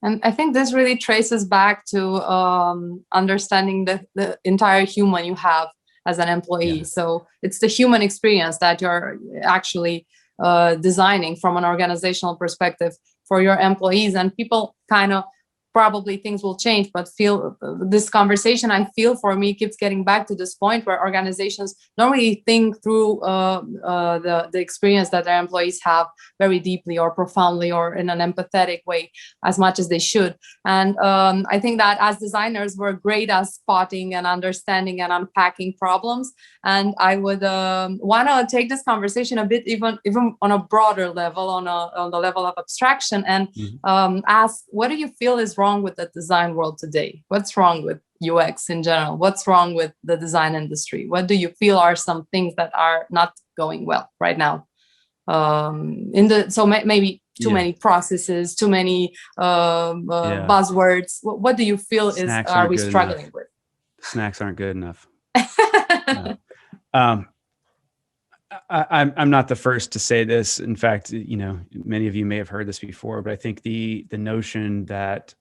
And I think this really traces back to understanding the entire human you have as an employee.
Yeah.
So it's the human experience that you're actually designing from an organizational perspective for your employees. And people kind of probably things will change, but feel this conversation, I feel for me, keeps getting back to this point where organizations normally think through the experience that their employees have very deeply or profoundly or in an empathetic way as much as they should. And I think that as designers, we're great at spotting and understanding and unpacking problems. And I would want to take this conversation a bit even on a broader level, on the level of abstraction, and ask, what do you feel is wrong with the design world today? What's wrong with UX in general? What's wrong with the design industry? What do you feel are some things that are not going well right now? Maybe too many processes, too many buzzwords. What do you feel are we struggling with?
Snacks aren't good enough. I'm not the first to say this. In fact, many of you may have heard this before, but I think the notion that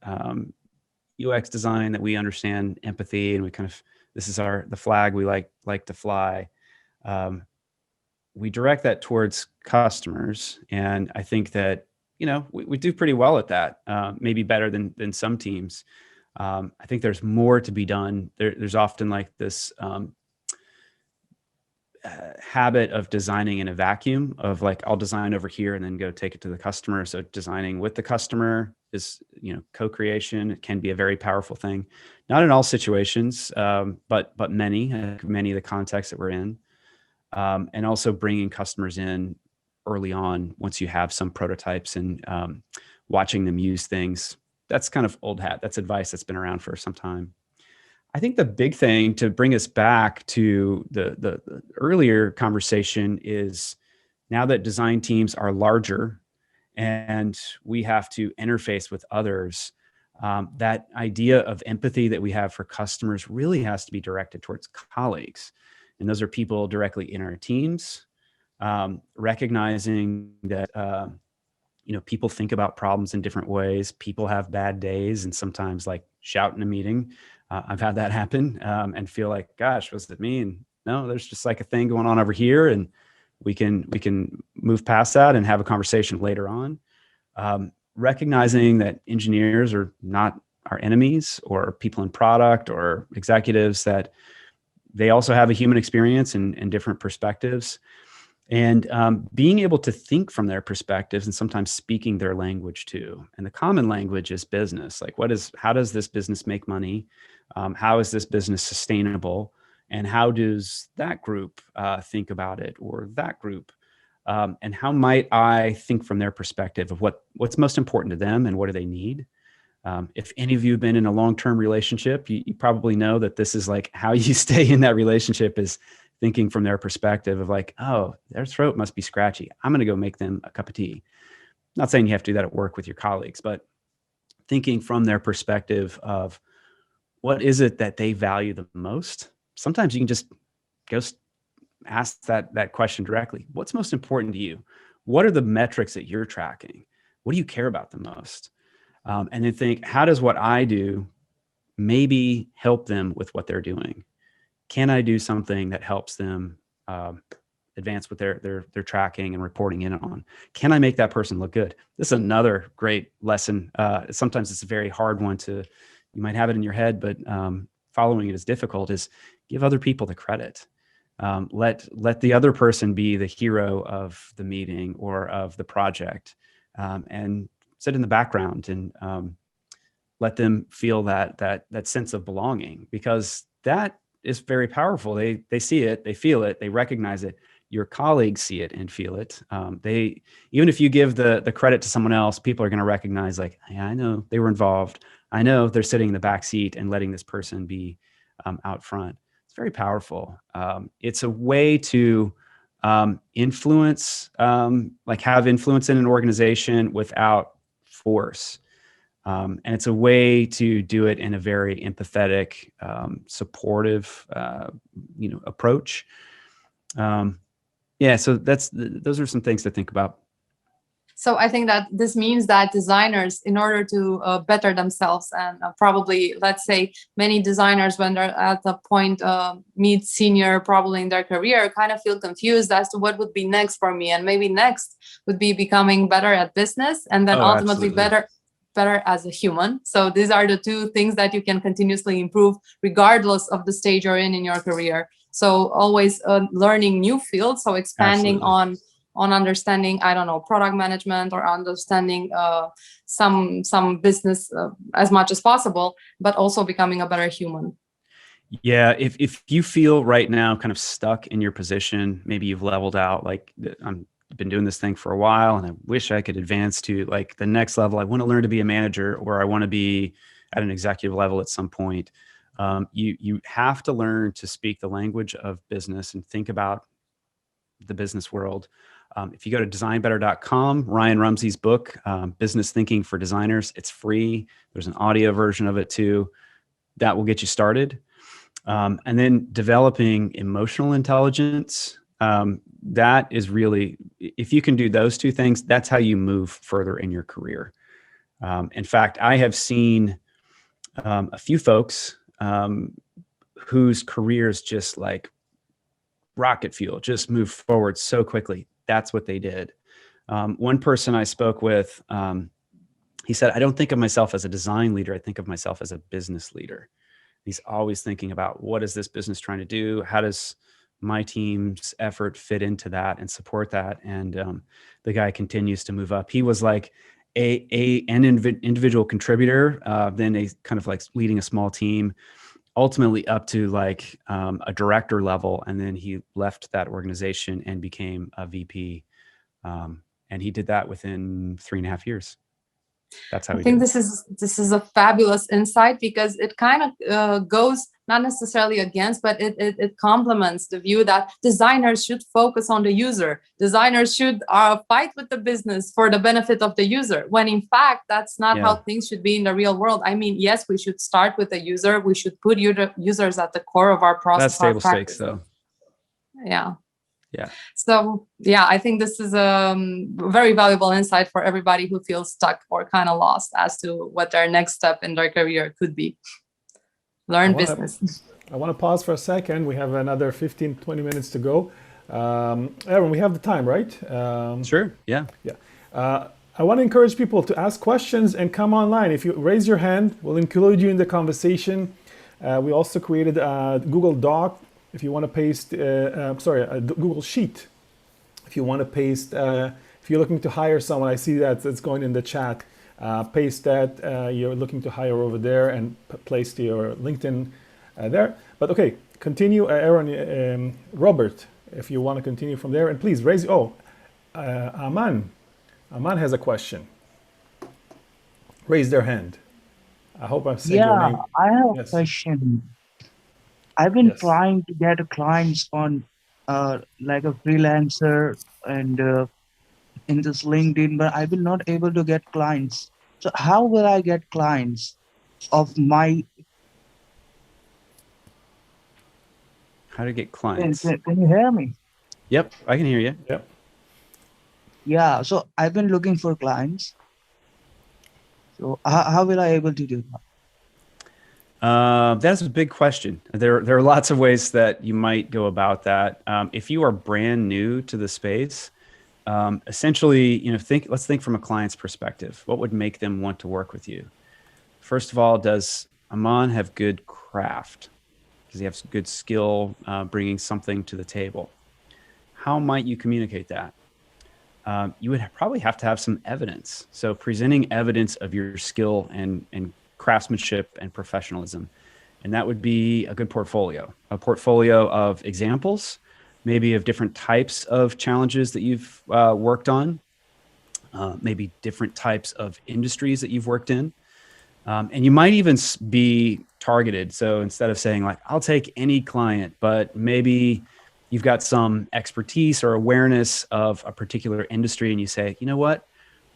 UX design, that we understand empathy, and we kind of, this is the flag we like to fly. We direct that towards customers, and I think that we do pretty well at that. Maybe better than some teams. I think there's more to be done. There's often like this habit of designing in a vacuum of like, I'll design over here and then go take it to the customer. So designing with the customer is, co-creation. It can be a very powerful thing. Not in all situations, but many of the contexts that we're in. and also bringing customers in early on once you have some prototypes and watching them use things. That's kind of old hat. That's advice that's been around for some time. I think the big thing to bring us back to the earlier conversation is now that design teams are larger and we have to interface with others, that idea of empathy that we have for customers really has to be directed towards colleagues. And those are people directly in our teams, recognizing that people think about problems in different ways. People have bad days and sometimes like shout in a meeting. I've had that happen and feel like, gosh, what's it mean? No, there's just like a thing going on over here, and we can move past that and have a conversation later on. Recognizing that engineers are not our enemies or people in product or executives, that they also have a human experience and different perspectives. And being able to think from their perspectives and sometimes speaking their language too. And the common language is business. Like, how does this business make money? How is this business sustainable? And how does that group think about it, or that group? And how might I think from their perspective of what's most important to them and what do they need? If any of you have been in a long-term relationship, you probably know that this is like how you stay in that relationship is thinking from their perspective of like, oh, their throat must be scratchy. I'm going to go make them a cup of tea. Not saying you have to do that at work with your colleagues, but thinking from their perspective of what is it that they value the most. Sometimes you can just go ask that question directly. What's most important to you? What are the metrics that you're tracking? What do you care about the most? And then think, how does what I do maybe help them with what they're doing? Can I do something that helps them advance what they're tracking and reporting in on? Can I make that person look good? This is another great lesson. Sometimes it's a very hard one you might have it in your head, but following it is difficult, is give other people the credit. Let the other person be the hero of the meeting or of the project, and sit in the background and let them feel that sense of belonging, because that is very powerful. They see it, they feel it, they recognize it. Your colleagues see it and feel it. Even if you give the credit to someone else, people are going to recognize like, yeah, I know they were involved. I know they're sitting in the back seat and letting this person be out front. It's very powerful. It's a way to influence, like have influence in an organization without force. And it's a way to do it in a very empathetic, supportive, approach. So those are some things to think about.
So I think that this means that designers, in order to better themselves, and probably, let's say, many designers, when they're at the point mid-senior, probably in their career, kind of feel confused as to what would be next for me. And maybe next would be becoming better at business, and then ultimately
absolutely.
better as a human. So these are the two things that you can continuously improve regardless of the stage you're in your career. So always learning new fields, so expanding
Absolutely.
on understanding, I don't know, product management, or understanding some business as much as possible, but also becoming a better human.
Yeah, if you feel right now kind of stuck in your position, maybe you've leveled out, like I've been doing this thing for a while and I wish I could advance to like the next level. I want to learn to be a manager, or I want to be at an executive level at some point. You have to learn to speak the language of business and think about the business world. If you go to designbetter.com, Ryan Rumsey's book, Business Thinking for Designers, it's free. There's an audio version of it too. That will get you started. And then developing emotional intelligence. That is really, if you can do those two things, that's how you move further in your career. In fact, I have seen a few folks whose careers just like rocket fuel, just move forward so quickly. That's what they did. One person I spoke with, he said, I don't think of myself as a design leader. I think of myself as a business leader. He's always thinking about, what is this business trying to do? How does my team's effort fit into that and support that? And the guy continues to move up. He was like an individual contributor, then a kind of like leading a small team, ultimately up to like a director level. And then he left that organization and became a VP. And he did that within 3.5 years. That's how
I
he
think
did it.
this is a fabulous insight, because it kind of goes not necessarily against, but it complements the view that designers should focus on the user. Designers should fight with the business for the benefit of the user, when in fact, that's not how things should be in the real world. I mean, yes, we should start with the user. We should put users at the core of our process.
That's table stakes, though.
Yeah.
Yeah.
So yeah, I think this is a very valuable insight for everybody who feels stuck or kind of lost as to what their next step in their career could be. Learn business.
I want to pause for a second. We have another 15, 20 minutes to go. Aarron, we have the time, right?
Sure. Yeah.
Yeah. I want to encourage people to ask questions and come online. If you raise your hand, we'll include you in the conversation. We also created a Google Doc. If you want to paste, a Google Sheet. If you want to paste, if you're looking to hire someone, I see that it's going in the chat. Paste that you're looking to hire over there and place your LinkedIn there. But okay, continue, Aarron, Robert, if you want to continue from there. And please raise, Aman. Aman has a question. Raise their hand. I hope I'm saying your name.
I have a question. I've been trying to get clients on like a freelancer and in this LinkedIn, but I've been not able to get clients. So how will I get clients of my...
How to get clients?
Can you hear me?
Yep, I can hear you.
Yep.
Yeah, so I've been looking for clients. So how will I able to do that?
That's a big question. There are lots of ways that you might go about that. If you are brand new to the space, essentially, let's think from a client's perspective. What would make them want to work with you? First of all, does Aman have good craft? Does he have good skill bringing something to the table? How might you communicate that? You would probably have to have some evidence. So presenting evidence of your skill and craftsmanship and professionalism. And that would be a good portfolio, a portfolio of examples, maybe of different types of challenges that you've worked on, maybe different types of industries that you've worked in. And you might even be targeted. So instead of saying like, I'll take any client, but maybe you've got some expertise or awareness of a particular industry and you say, you know what,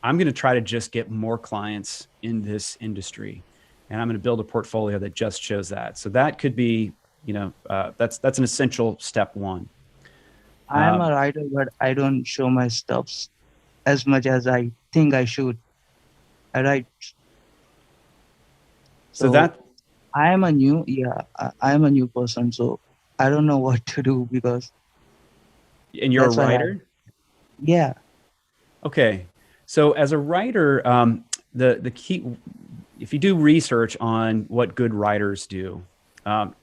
I'm going to try to just get more clients in this industry. And I'm going to build a portfolio that just shows that. So that could be, that's an essential step one.
I'm a writer, but I don't show my stuffs as much as I think I should. I write.
So that
I'm a new person. So I don't know what to do because.
And you're a writer?
Yeah.
Okay. So as a writer, the key, if you do research on what good writers do,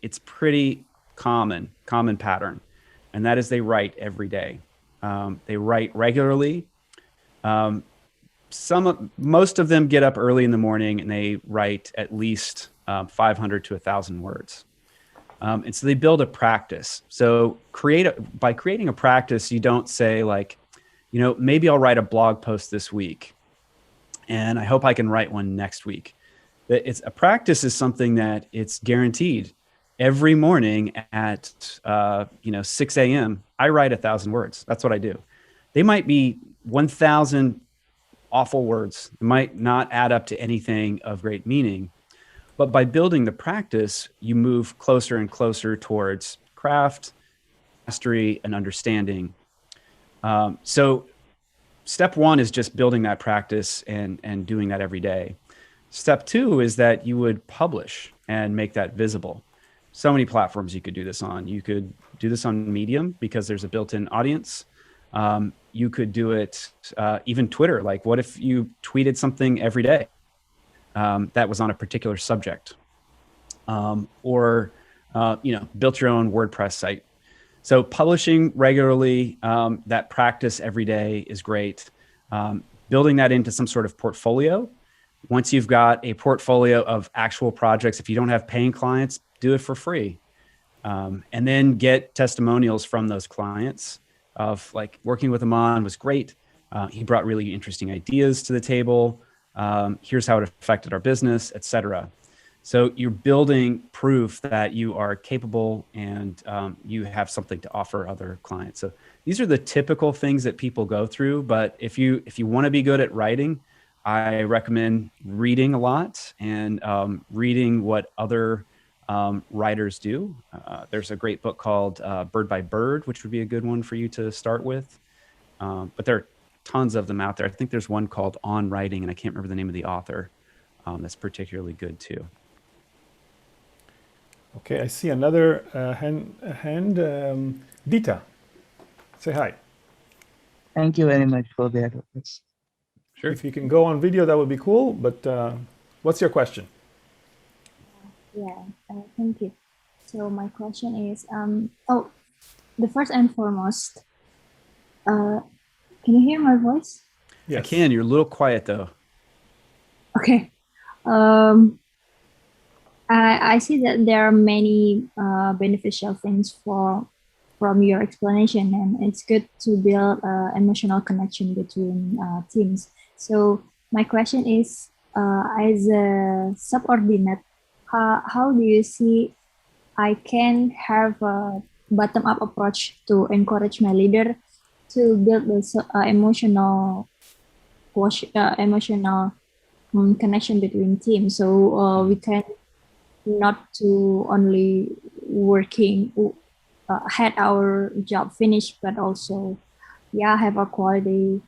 it's pretty common pattern. And that is they write every day. They write regularly. Most of them get up early in the morning and they write at least 500 to 1,000 words. And so they build a practice. So by creating a practice, you don't say like, maybe I'll write a blog post this week and I hope I can write one next week. It's a practice is something that it's guaranteed. Every morning at 6 a.m., I write 1,000 words. That's what I do. They might be 1,000 awful words. It might not add up to anything of great meaning. But by building the practice, you move closer and closer towards craft, mastery, and understanding. So step one is just building that practice and doing that every day. Step two is that you would publish and make that visible. So many platforms you could do this on. You could do this on Medium because there's a built-in audience. You could do it even Twitter. Like what if you tweeted something every day that was on a particular subject? Or built your own WordPress site. So publishing regularly, that practice every day is great. Building that into some sort of portfolio. Once you've got a portfolio of actual projects, if you don't have paying clients, do it for free. And then get testimonials from those clients of like working with Aman was great. He brought really interesting ideas to the table. Here's how it affected our business, etc. So you're building proof that you are capable and you have something to offer other clients. So these are the typical things that people go through. But if you want to be good at writing, I recommend reading a lot and reading what other writers do. There's a great book called Bird by Bird, which would be a good one for you to start with. But there are tons of them out there. I think there's one called On Writing, and I can't remember the name of the author. That's particularly good too.
Okay, I see another hand. Dita, say hi.
Thank you very much for that.
Sure.
If you can go on video, that would be cool. But what's your question?
Yeah, thank you. So my question is, the first and foremost, can you hear my voice?
Yes.
I can. You're a little quiet though.
Okay. I see that there are many beneficial things from your explanation, and it's good to build emotional connection between teams. So my question is, as a subordinate, how do you see I can have a bottom-up approach to encourage my leader to build this emotional connection between teams, so we can not to only working had our job finished, but also have a quality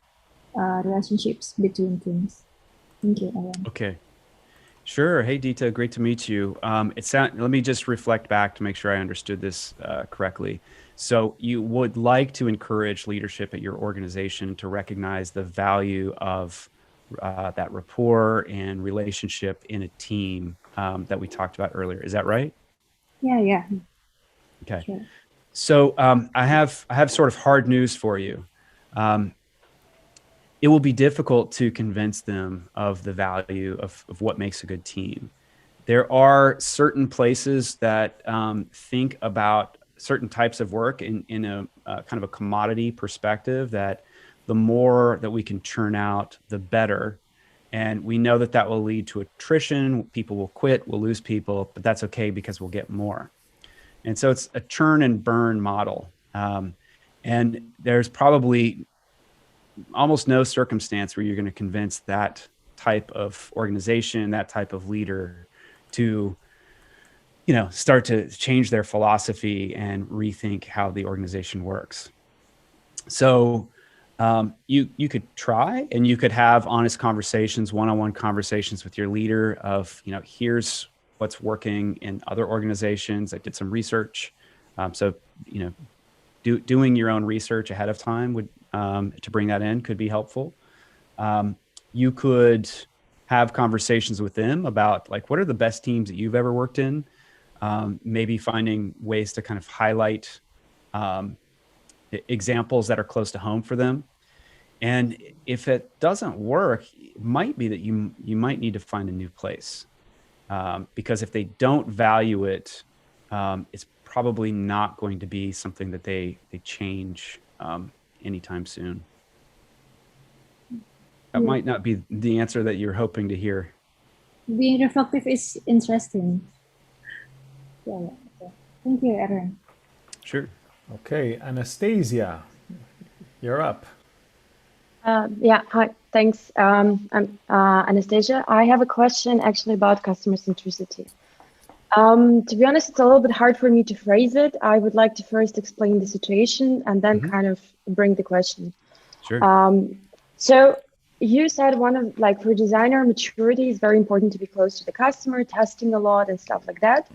relationships between teams. Thank you, Aaron.
Okay. Sure. Hey, Dita, great to meet you. Let me just reflect back to make sure I understood this correctly. So you would like to encourage leadership at your organization to recognize the value of that rapport and relationship in a team that we talked about earlier. Is that right?
Yeah.
Okay.
Sure.
So I have sort of hard news for you. It will be difficult to convince them of the value of what makes a good team. There are certain places that think about certain types of work in a kind of a commodity perspective, that the more that we can churn out, the better. And we know that will lead to attrition. People will quit, we'll lose people, but that's okay because we'll get more. And so it's a churn and burn model. And there's probably almost no circumstance where you're going to convince that type of organization, that type of leader to, start to change their philosophy and rethink how the organization works. So you could try, and you could have honest conversations, one-on-one conversations with your leader of, here's what's working in other organizations. I did some research. Doing your own research ahead of time would, to bring that in, could be helpful. You could have conversations with them about like, what are the best teams that you've ever worked in? Maybe finding ways to kind of highlight examples that are close to home for them. And if it doesn't work, it might be that you might need to find a new place. Because if they don't value it, it's probably not going to be something that they change anytime soon. That might not be the answer that you're hoping to hear.
Being reflective is interesting. Yeah. Thank you, Aaron.
Sure.
Okay, Anastasia, you're up.
Hi, thanks. I'm Anastasia. I have a question actually about customer centricity. To be honest, it's a little bit hard for me to phrase it. I would like to first explain the situation and then kind of bring the question.
Sure.
So you said for designer, maturity is very important to be close to the customer, testing a lot and stuff like that.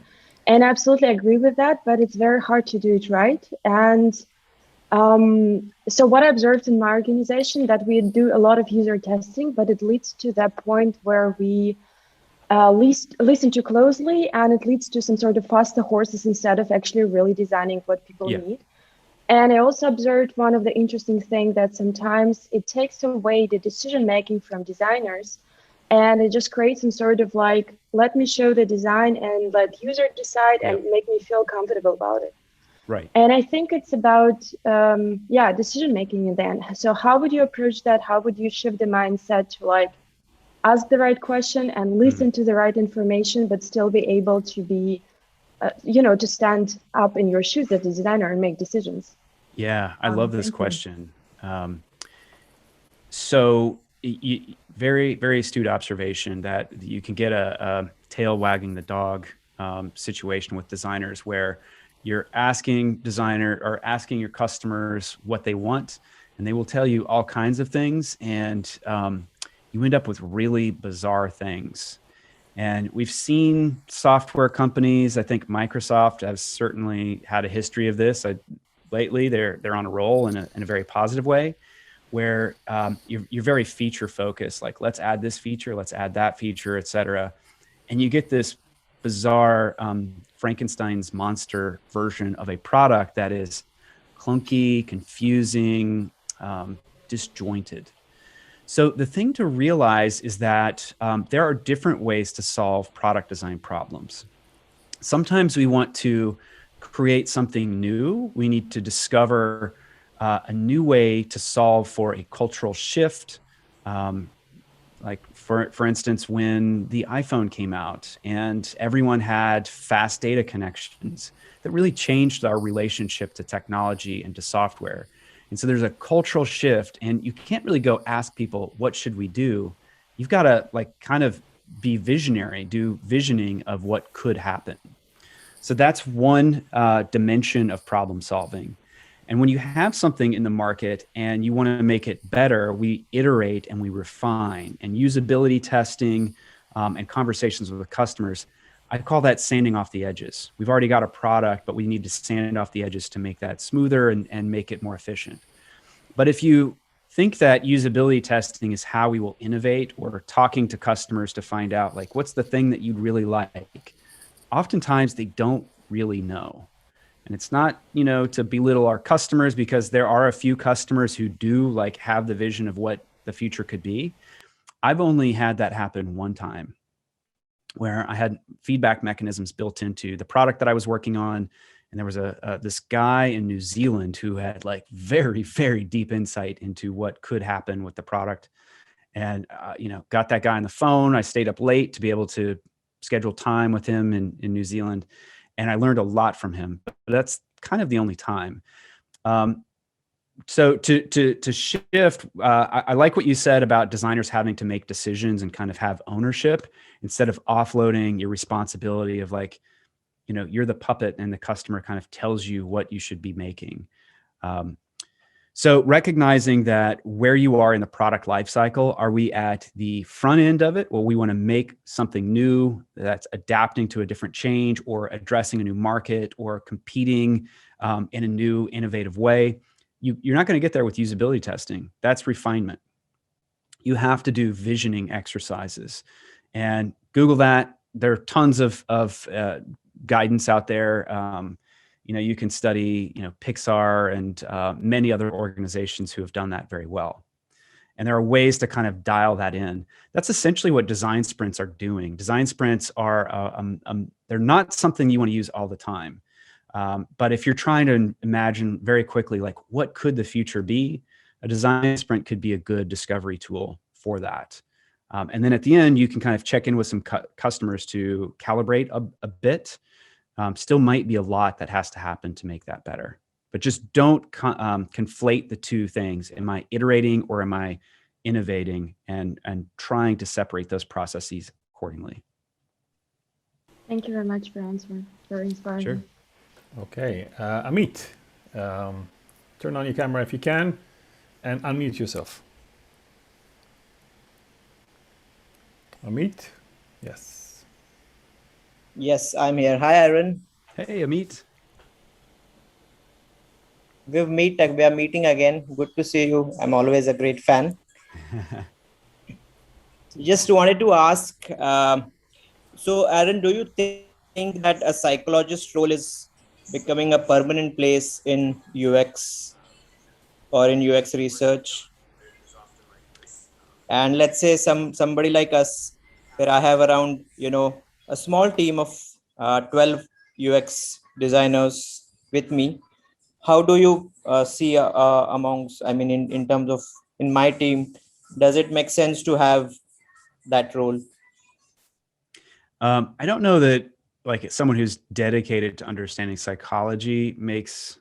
And I absolutely agree with that, but it's very hard to do it right. And so what I observed in my organization, that we do a lot of user testing, but it leads to that point where we listen too closely, and it leads to some sort of faster horses instead of actually really designing what people need. And I also observed one of the interesting things that sometimes it takes away the decision making from designers, and it just creates some sort of like, let me show the design and let user decide and make me feel comfortable about it.
Right.
And I think it's about, decision making then. So how would you approach that? How would you shift the mindset to like ask the right question and listen to the right information, but still be able to be, to stand up in your shoes as a designer and make decisions?
Yeah, I love this question. So very, very astute observation that you can get a tail wagging the dog situation with designers where you're asking your customers what they want, and they will tell you all kinds of things, and you end up with really bizarre things. And we've seen software companies, I think Microsoft has certainly had a history of this. Lately, they're on a roll in a very positive way, where you're very feature focused, like let's add this feature, let's add that feature, et cetera. And you get this bizarre Frankenstein's monster version of a product that is clunky, confusing, disjointed. So the thing to realize is that there are different ways to solve product design problems. Sometimes we want to create something new. We need to discover a new way to solve for a cultural shift. Like for instance, when the iPhone came out and everyone had fast data connections, that really changed our relationship to technology and to software. And so there's a cultural shift, and you can't really go ask people, what should we do? You've got to like kind of be visionary, do visioning of what could happen. So that's one dimension of problem solving. And when you have something in the market and you want to make it better, we iterate and we refine, and usability testing and conversations with the customers. I call that sanding off the edges. We've already got a product, but we need to sand off the edges to make that smoother and make it more efficient. But if you think that usability testing is how we will innovate, or talking to customers to find out like, what's the thing that you'd really like? Oftentimes they don't really know. And it's not, to belittle our customers, because there are a few customers who do like have the vision of what the future could be. I've only had that happen one time, where I had feedback mechanisms built into the product that I was working on. And there was this guy in New Zealand who had like very, very deep insight into what could happen with the product. And, got that guy on the phone. I stayed up late to be able to schedule time with him in New Zealand. And I learned a lot from him, but that's kind of the only time. So to shift, I like what you said about designers having to make decisions and kind of have ownership, instead of offloading your responsibility of like, you're the puppet and the customer kind of tells you what you should be making. So recognizing that where you are in the product lifecycle, are we at the front end of it? Well, we want to make something new that's adapting to a different change, or addressing a new market, or competing in a new innovative way. You're not going to get there with usability testing. That's refinement. You have to do visioning exercises, and Google that. There are tons of guidance out there. You can study, Pixar and many other organizations who have done that very well. And there are ways to kind of dial that in. That's essentially what design sprints are doing. Design sprints are, they're not something you want to use all the time. But if you're trying to imagine very quickly, like what could the future be, a design sprint could be a good discovery tool for that. And then at the end, you can kind of check in with some customers to calibrate a bit. Still might be a lot that has to happen to make that better. But just don't conflate the two things. Am I iterating or am I innovating, and trying to separate those processes accordingly?
Thank you very much for answering. Very inspiring.
Sure.
Okay, Amit, turn on your camera if you can, and unmute yourself. Amit, yes.
Yes, I'm here. Hi, Aaron.
Hey, Amit.
We are meeting again. Good to see you. I'm always a great fan. Just wanted to ask, so Aaron, do you think that a psychologist role is becoming a permanent place in UX or in UX research? and let's say somebody like us, where I have around, a small team of 12 UX designers with me. How do you see amongst, I mean, in terms of in my team, does it make sense to have that role?
I don't know that like someone who's dedicated to understanding psychology makes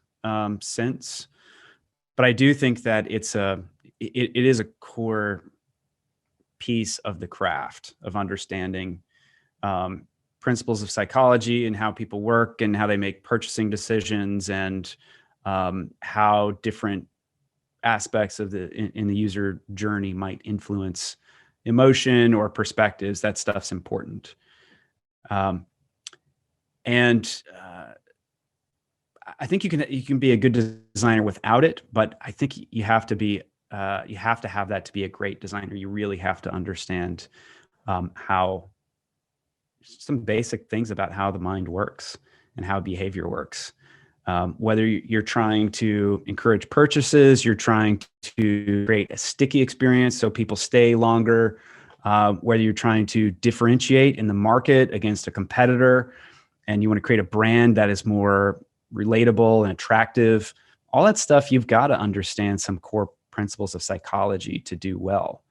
sense, but I do think that it is a core piece of the craft of understanding principles of psychology and how people work and how they make purchasing decisions, and how different aspects of in the user journey might influence emotion or perspectives. That stuff's important. And I think you can be a good designer without it, but I think you have to have that to be a great designer. You really have to understand how some basic things about how the mind works and how behavior works. Whether you're trying to encourage purchases, you're trying to create a sticky experience so people stay longer, whether you're trying to differentiate in the market against a competitor and you want to create a brand that is more relatable and attractive, all that stuff, you've got to understand some core principles of psychology to do well.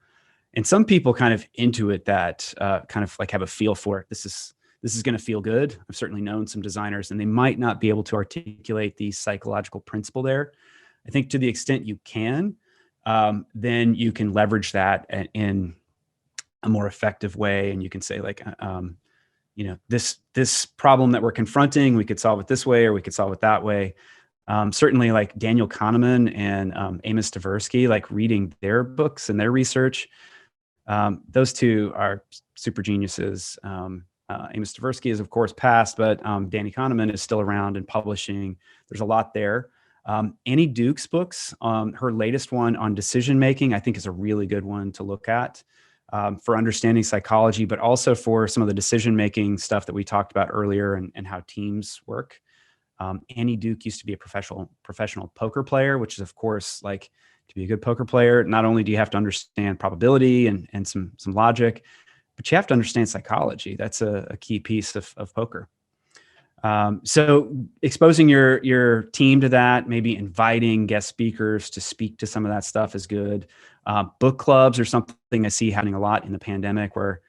And some people kind of intuit that, kind of like have a feel for it. This is going to feel good. I've certainly known some designers, and they might not be able to articulate the psychological principle there. I think to the extent you can, then you can leverage that in a more effective way. And you can say like, this problem that we're confronting, we could solve it this way, or we could solve it that way. Certainly like Daniel Kahneman and Amos Taversky, like reading their books and their research, those two are super geniuses. Amos Taversky is of course passed, but Danny Kahneman is still around and publishing. There's a lot there. Annie Duke's books, her latest one on decision making, I think is a really good one to look at for understanding psychology, but also for some of the decision making stuff that we talked about earlier and how teams work. Annie Duke used to be a professional poker player, which is of course like, to be a good poker player, not only do you have to understand probability and some logic, but you have to understand psychology. That's a key piece of poker. So exposing your team to that, maybe inviting guest speakers to speak to some of that stuff is good. Book clubs are something I see happening a lot in the pandemic where,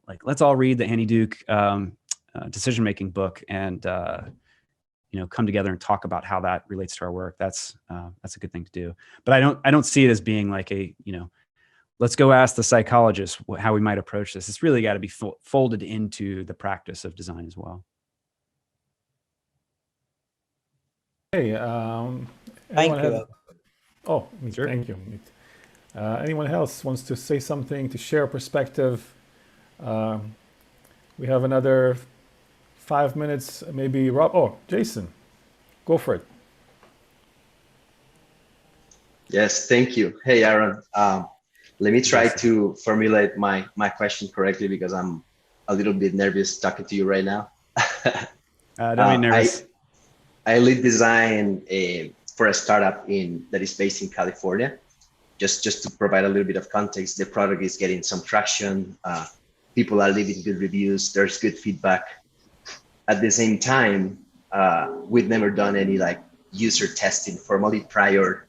like let's all read the Annie Duke decision-making book and, come together and talk about how that relates to our work. That's a good thing to do. But I don't see it as being like let's go ask the psychologist how we might approach this. It's really got to be folded into the practice of design as well.
Hey,
Thank you.
Sure. Thank you. Anyone else wants to say something, to share a perspective? We have another 5 minutes, maybe. Jason, go for it.
Yes, thank you. Hey, Aaron. Let me try to formulate my question correctly because I'm a little bit nervous talking to you right now.
Don't be nervous.
I lead design for a startup that is based in California. Just to provide a little bit of context, the product is getting some traction. People are leaving good reviews. There's good feedback. At the same time, we've never done any like user testing formally prior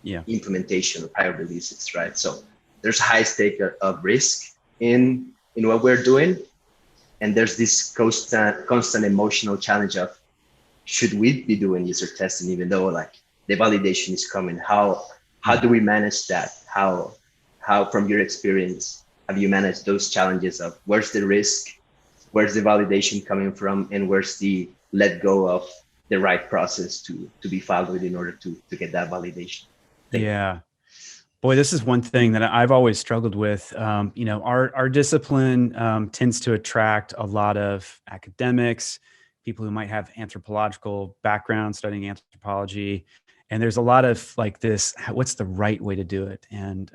implementation or prior releases, right? So there's high stake of risk in what we're doing. And there's this constant emotional challenge of, should we be doing user testing even though like the validation is coming? How do we manage that? How from your experience, have you managed those challenges of where's the risk, where's the validation coming from, and where's the let go of the right process to be followed in order to get that validation?
Yeah. Boy, this is one thing that I've always struggled with. Our discipline tends to attract a lot of academics, people who might have anthropological background studying anthropology. And there's a lot of like this, what's the right way to do it? And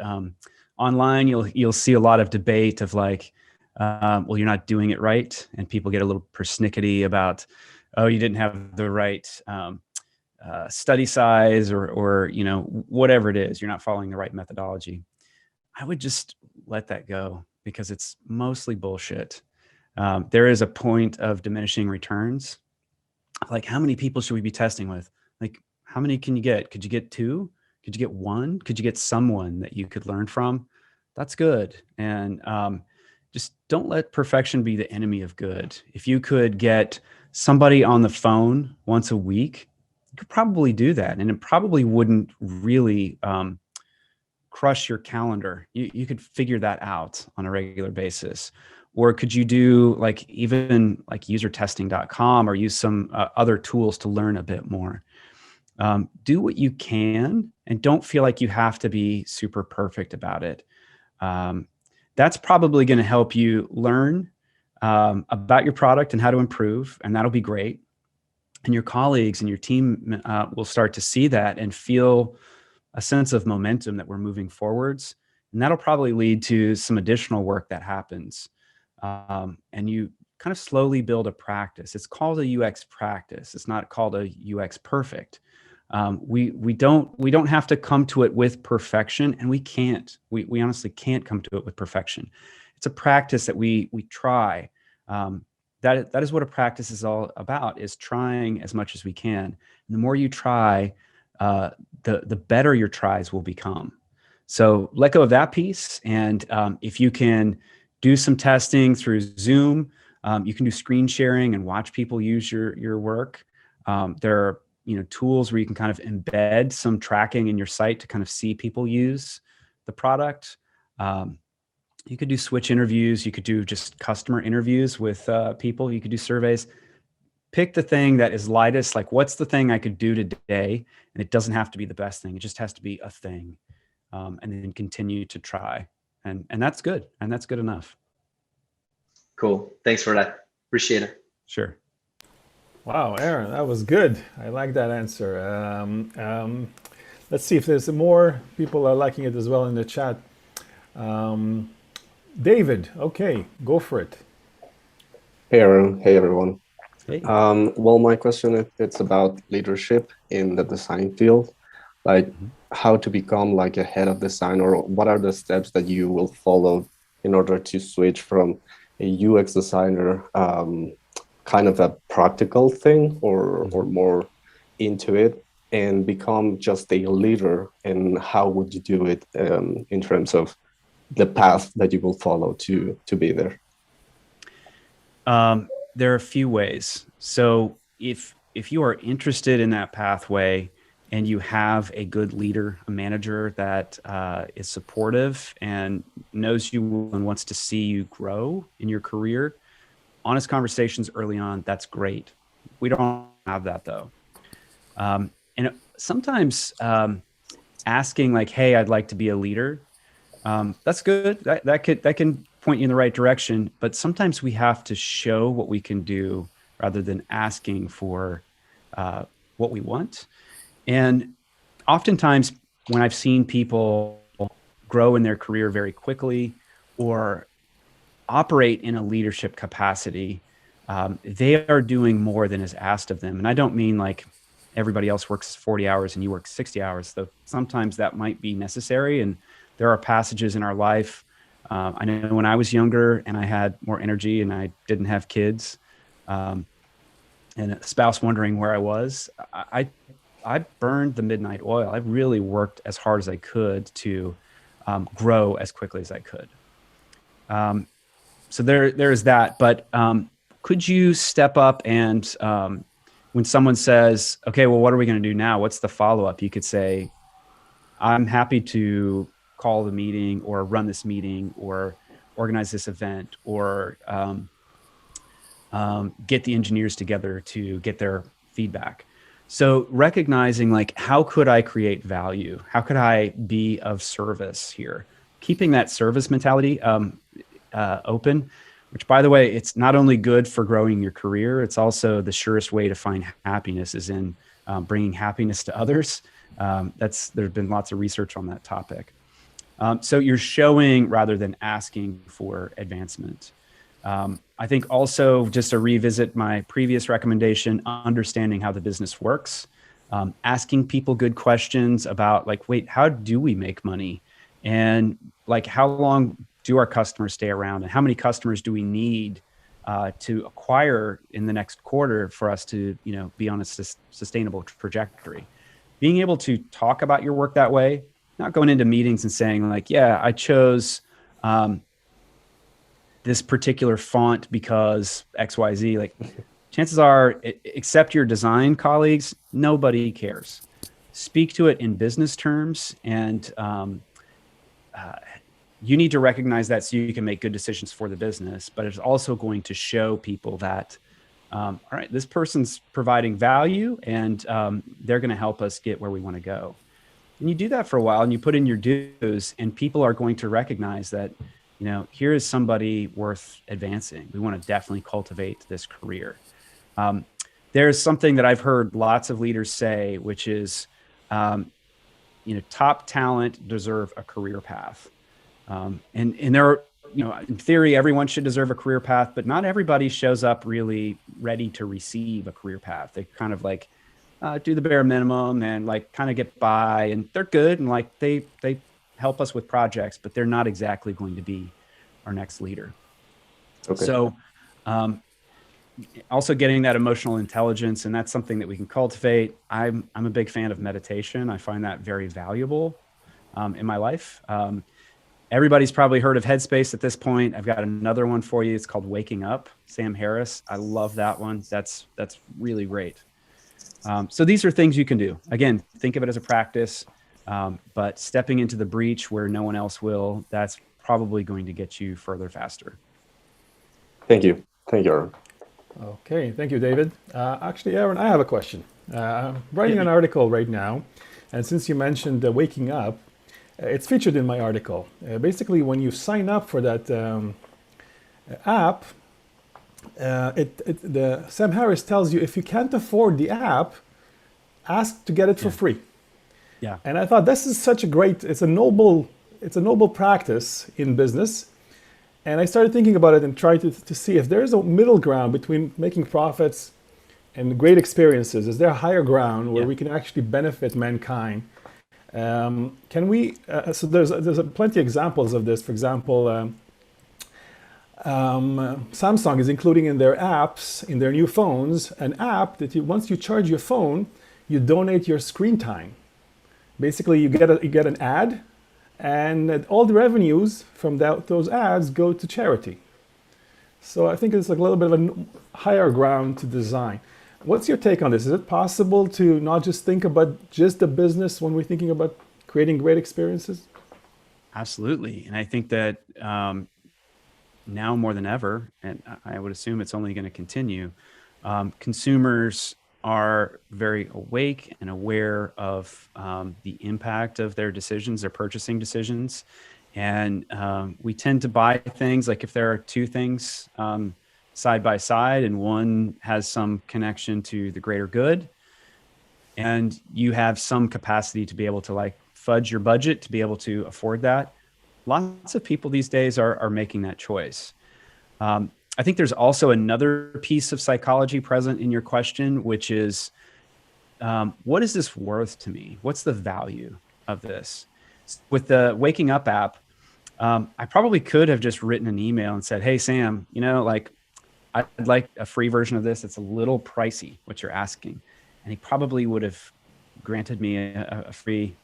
online, you'll see a lot of debate of like, well, you're not doing it right. And people get a little persnickety about, oh, you didn't have the right study size or whatever it is, you're not following the right methodology. I would just let that go because it's mostly bullshit. There is a point of diminishing returns. Like, how many people should we be testing with? Like, how many can you get? Could you get 2? Could you get 1? Could you get someone that you could learn from? That's good. And just don't let perfection be the enemy of good. If you could get somebody on the phone once a week, you could probably do that. And it probably wouldn't really crush your calendar. You could figure that out on a regular basis. Or could you do like even like usertesting.com or use some other tools to learn a bit more? Do what you can and don't feel like you have to be super perfect about it. That's probably going to help you learn about your product and how to improve, and that'll be great. And your colleagues and your team will start to see that and feel a sense of momentum that we're moving forwards. And that'll probably lead to some additional work that happens. And you kind of slowly build a practice. It's called a UX practice. It's not called a UX perfect. We don't have to come to it with perfection, and we can't. We honestly can't come to it with perfection. It's a practice that we try. That is what a practice is all about, is trying as much as we can. And the more you try, the better your tries will become. So let go of that piece. And if you can do some testing through Zoom, you can do screen sharing and watch people use your work. There are tools where you can kind of embed some tracking in your site to kind of see people use the product. You could do switch interviews. You could do just customer interviews with people. You could do surveys. Pick the thing that is lightest. Like, what's the thing I could do today? And it doesn't have to be the best thing. It just has to be a thing. And then continue to try. And that's good. And that's good enough.
Cool. Thanks for that. Appreciate it.
Sure.
Wow, Aarron, that was good. I like that answer. Let's see if there's more people are liking it as well in the chat. David, okay, go for it.
Hey, Aarron. Hey, everyone.
Hey.
Well, my question it's about leadership in the design field. Like, how to become like a head of design, or what are the steps that you will follow in order to switch from a UX designer, kind of a practical thing, or more into it, and become just a leader? And how would you do it in terms of the path that you will follow to be there?
There are a few ways. So if you are interested in that pathway and you have a good leader, a manager that is supportive and knows you and wants to see you grow in your career, honest conversations early on, that's great. We don't have that though. And sometimes asking like, hey, I'd like to be a leader, that's good. That can point you in the right direction, but sometimes we have to show what we can do rather than asking for what we want. And oftentimes when I've seen people grow in their career very quickly or operate in a leadership capacity, they are doing more than is asked of them. And I don't mean like everybody else works 40 hours and you work 60 hours, though sometimes that might be necessary. And there are passages in our life. I know when I was younger and I had more energy and I didn't have kids, and a spouse wondering where I was, I burned the midnight oil. I really worked as hard as I could to grow as quickly as I could. So there is that. But could you step up and when someone says, okay, well, what are we going to do now? What's the follow-up? You could say, I'm happy to call the meeting or run this meeting or organize this event or get the engineers together to get their feedback. So recognizing like, how could I create value? How could I be of service here? Keeping that service mentality open, which by the way, it's not only good for growing your career, it's also the surest way to find happiness is in bringing happiness to others. There's been lots of research on that topic. So you're showing rather than asking for advancement. I think also just to revisit my previous recommendation, understanding how the business works, asking people good questions about like, wait, how do we make money? And like, how long do our customers stay around, and how many customers do we need to acquire in the next quarter for us to, be on a sustainable trajectory. Being able to talk about your work that way, not going into meetings and saying like, yeah, I chose this particular font because XYZ, like chances are, except your design colleagues, nobody cares. Speak to it in business terms, and you need to recognize that so you can make good decisions for the business, but it's also going to show people that, all right, this person's providing value, and they're going to help us get where we want to go. And you do that for a while, and you put in your dues, and people are going to recognize that, here is somebody worth advancing. We want to definitely cultivate this career. There's something that I've heard lots of leaders say, which is, top talent deserve a career path. And there are, in theory, everyone should deserve a career path, but not everybody shows up really ready to receive a career path. They kind of like do the bare minimum and like kind of get by, and they're good, and like they help us with projects, but they're not exactly going to be our next leader. Okay. So also getting that emotional intelligence, and that's something that we can cultivate. I'm a big fan of meditation. I find that very valuable in my life. Everybody's probably heard of Headspace at this point. I've got another one for you. It's called Waking Up, Sam Harris. I love that one. That's really great. So these are things you can do. Again, think of it as a practice, but stepping into the breach where no one else will, that's probably going to get you further faster.
Thank you. Thank you, Aarron.
Okay, thank you, David. Actually, Aarron, I have a question. I'm writing an article right now, and since you mentioned Waking Up, it's featured in my article. Basically, when you sign up for that app, Sam Harris tells you if you can't afford the app, ask to get it for free.
Yeah.
And I thought this is such a great, it's a noble practice in business. And I started thinking about it and tried to see if there is a middle ground between making profits and great experiences. Is there a higher ground where we can actually benefit mankind? Can we? So there's plenty of examples of this. For example, Samsung is including in their apps, in their new phones, an app that once you charge your phone, you donate your screen time. Basically, you get an ad, and all the revenues from those ads go to charity. So I think it's like a little bit of a higher ground to design. What's your take on this? Is it possible to not just think about just the business when we're thinking about creating great experiences?
Absolutely. And I think that now more than ever, and I would assume it's only going to continue, consumers are very awake and aware of the impact of their decisions, their purchasing decisions. And we tend to buy things, like if there are two things side by side and one has some connection to the greater good, and you have some capacity to be able to like fudge your budget to be able to afford that. Lots of people these days are making that choice. I think there's also another piece of psychology present in your question, which is, what is this worth to me? What's the value of this? With the Waking Up app, I probably could have just written an email and said, hey, Sam, I'd like a free version of this. It's a little pricey, what you're asking. And he probably would have granted me a free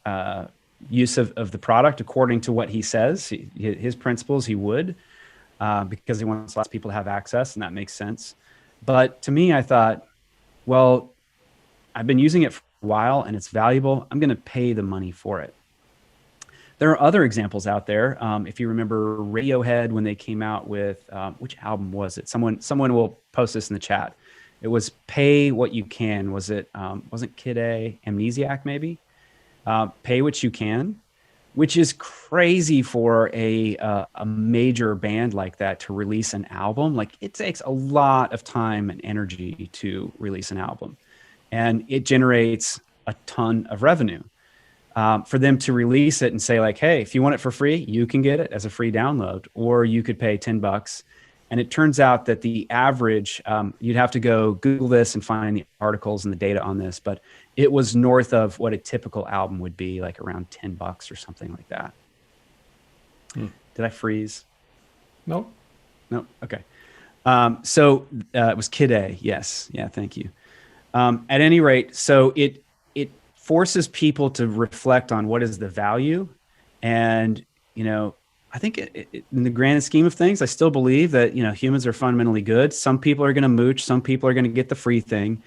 use of the product according to what he says. His principles, he would, because he wants lots of people to have access, and that makes sense. But to me, I thought, well, I've been using it for a while and it's valuable. I'm going to pay the money for it. There are other examples out there. If you remember Radiohead, when they came out with, which album was it? Someone will post this in the chat. It was Pay What You Can. Was it, wasn't Kid A, Amnesiac maybe? Pay What You Can, which is crazy for a major band like that to release an album. Like, it takes a lot of time and energy to release an album, and it generates a ton of revenue. For them to release it and say like, hey, if you want it for free, you can get it as a free download, or you could pay $10. And it turns out that the average, you'd have to go Google this and find the articles and the data on this, but it was north of what a typical album would be, like around $10 or something like that. Did I freeze?
No?
No. Okay. It was Kid A. Yes. Yeah. Thank you. At any rate, so it forces people to reflect on what is the value, and I think in the grand scheme of things, I still believe that humans are fundamentally good. Some people are going to mooch, some people are going to get the free thing,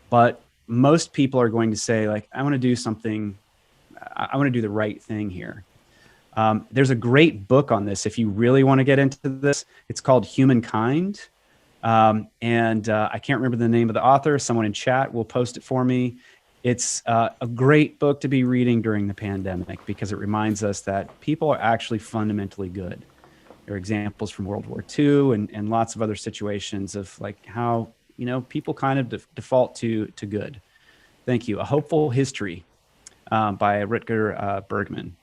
but most people are going to say, like, I want to do something. I want to do the right thing here. There's a great book on this if you really want to get into this. It's called Humankind. I can't remember the name of the author. Someone in chat will post it for me. It's a great book to be reading during the pandemic because it reminds us that people are actually fundamentally good. There are examples from World War II and lots of other situations of like how, people kind of default to good. Thank you. A Hopeful History by Rutger Bergman.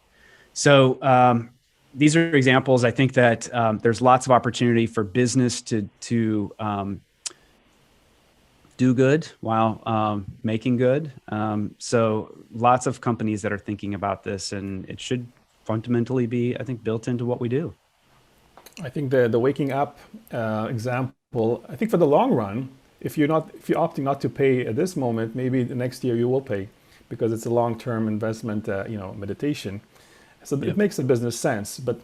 So these are examples. I think that there's lots of opportunity for business to do good while making good. So lots of companies that are thinking about this, and it should fundamentally be, I think, built into what we do.
I think the waking up example, I think for the long run, if you're opting not to pay at this moment, maybe the next year you will pay because it's a long-term investment, meditation. So it makes a business sense. But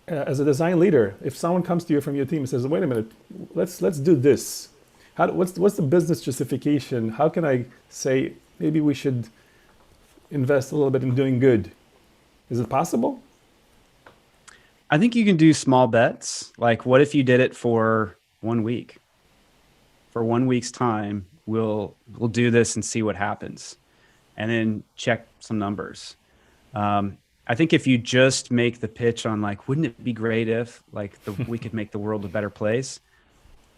as a design leader, if someone comes to you from your team and says, wait a minute, let's do this. What's the business justification? How can I say maybe we should invest a little bit in doing good? Is it possible?
I think you can do small bets. Like, what if you did it for 1 week? For 1 week's time, we'll do this and see what happens, and then check some numbers. I think if you just make the pitch on like, wouldn't it be great if we could make the world a better place?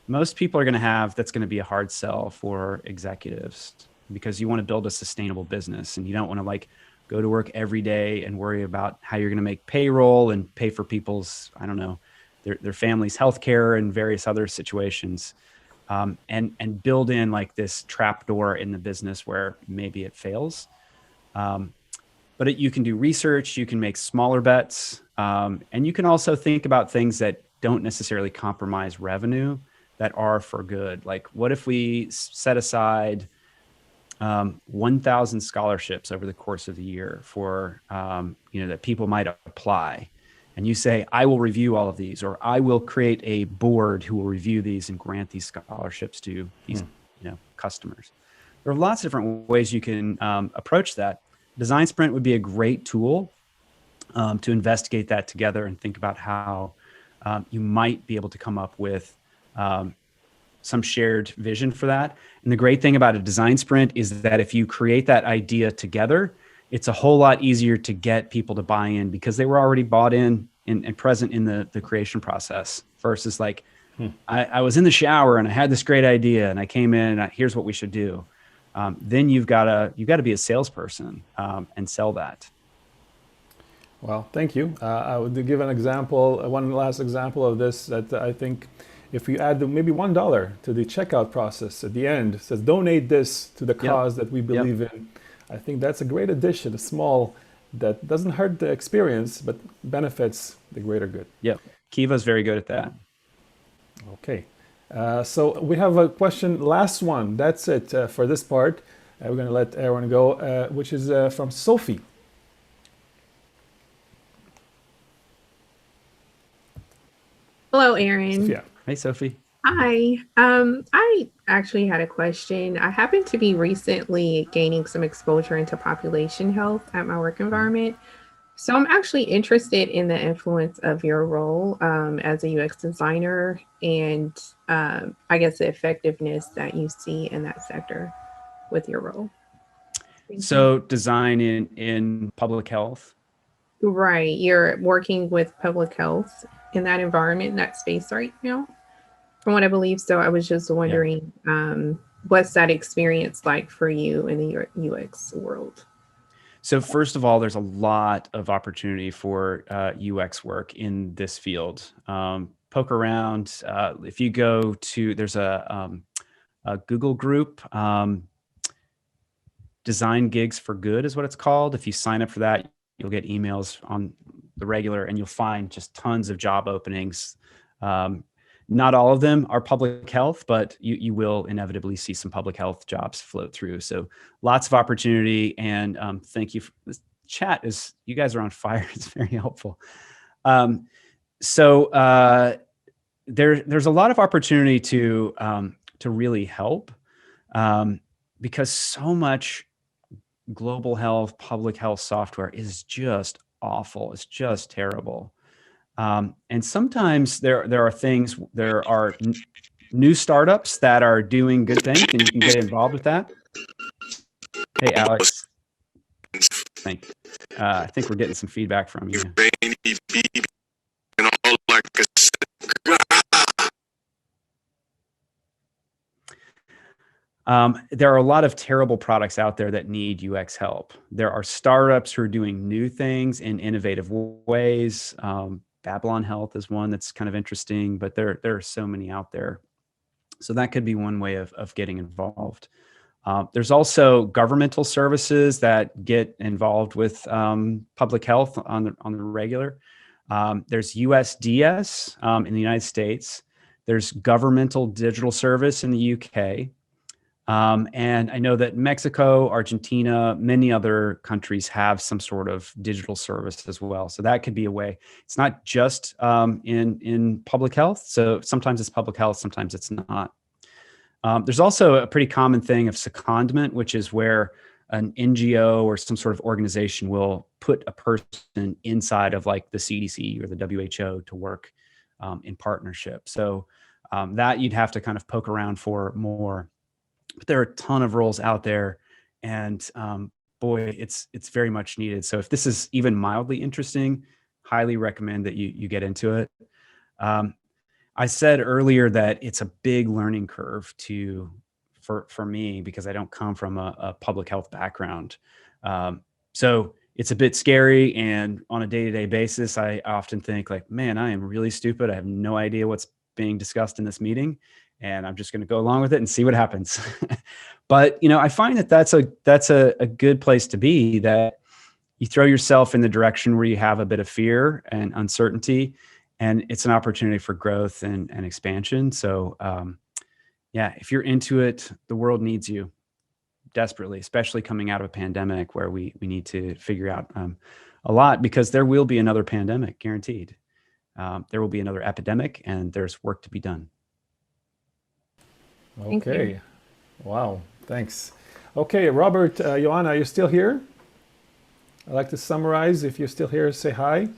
Most people are going to that's going to be a hard sell for executives because you want to build a sustainable business and you don't want to like go to work every day and worry about how you're going to make payroll and pay for people's, I don't know, their family's healthcare and various other situations. And build in like this trapdoor in the business where maybe it fails. But you can do research, you can make smaller bets, and you can also think about things that don't necessarily compromise revenue that are for good. Like, what if we set aside 1,000 scholarships over the course of the year for, that people might apply. And you say, I will review all of these, or I will create a board who will review these and grant these scholarships to these customers. There are lots of different ways you can approach that. Design Sprint would be a great tool to investigate that together and think about how you might be able to come up with some shared vision for that. And the great thing about a design sprint is that if you create that idea together, it's a whole lot easier to get people to buy in because they were already bought in and present in the creation process versus like, I was in the shower and I had this great idea and I came in and here's what we should do. Then you've got to be a salesperson and sell that.
Well, thank you. I would give an example, one last example of this that I think if you add maybe $1 to the checkout process at the end, it says donate this to the cause that we believe in. I think that's a great addition, a small that doesn't hurt the experience, but benefits the greater good.
Yep. Kiva's very good at that.
Okay. So we have a question, last one. That's it for this part. We're going to let Aarron go, which is from Sophie.
Hello, Aarron.
Sophia.
Hey, Sophie.
Hi. I actually had a question. I happen to be recently gaining some exposure into population health at my work environment. So I'm actually interested in the influence of your role as a UX designer and I guess the effectiveness that you see in that sector with your role.
So design in public health?
Right. You're working with public health in that environment, in that space right now, from what I believe. So I was just wondering, what's that experience like for you in the UX world?
So first of all, there's a lot of opportunity for UX work in this field. Poke around. If you go to, there's a Google group, Design Gigs for Good is what it's called. If you sign up for that, you'll get emails on the regular, and you'll find just tons of job openings. Not all of them are public health, but you will inevitably see some public health jobs float through. So lots of opportunity, and thank you. This chat you guys are on fire. It's very helpful. There's a lot of opportunity to really help, because so much global health, public health software is just awful. It's just terrible. And sometimes there are new startups that are doing good things, and you can get involved with that. Hey, Alex. Thank you. I think we're getting some feedback from you. There are a lot of terrible products out there that need UX help. There are startups who are doing new things in innovative ways. Babylon Health is one that's kind of interesting, but there are so many out there. So that could be one way of getting involved. There's also governmental services that get involved with public health on the regular. There's USDS in the United States. There's Governmental Digital Service in the UK. And I know that Mexico, Argentina, many other countries have some sort of digital service as well. So that could be a way. It's not just in public health. So sometimes it's public health, sometimes it's not. There's also a pretty common thing of secondment, which is where an NGO or some sort of organization will put a person inside of like the CDC or the WHO to work in partnership. So that you'd have to kind of poke around for more. But there are a ton of roles out there, and boy, it's very much needed. So if this is even mildly interesting, highly recommend that you get into it. I said earlier that it's a big learning curve for me, because I don't come from a public health background. So it's a bit scary, and on a day-to-day basis, I often think like, man, I am really stupid. I have no idea what's being discussed in this meeting, and I'm just going to go along with it and see what happens. But, I find that that's a good place to be, that you throw yourself in the direction where you have a bit of fear and uncertainty, and it's an opportunity for growth and expansion. So, if you're into it, the world needs you desperately, especially coming out of a pandemic where we need to figure out a lot, because there will be another pandemic, guaranteed. There will be another epidemic, and there's work to be done.
Okay. Wow. Thanks. Okay, Robert, Ioana, are you still here? I'd like to summarize. If you're still here, say hi.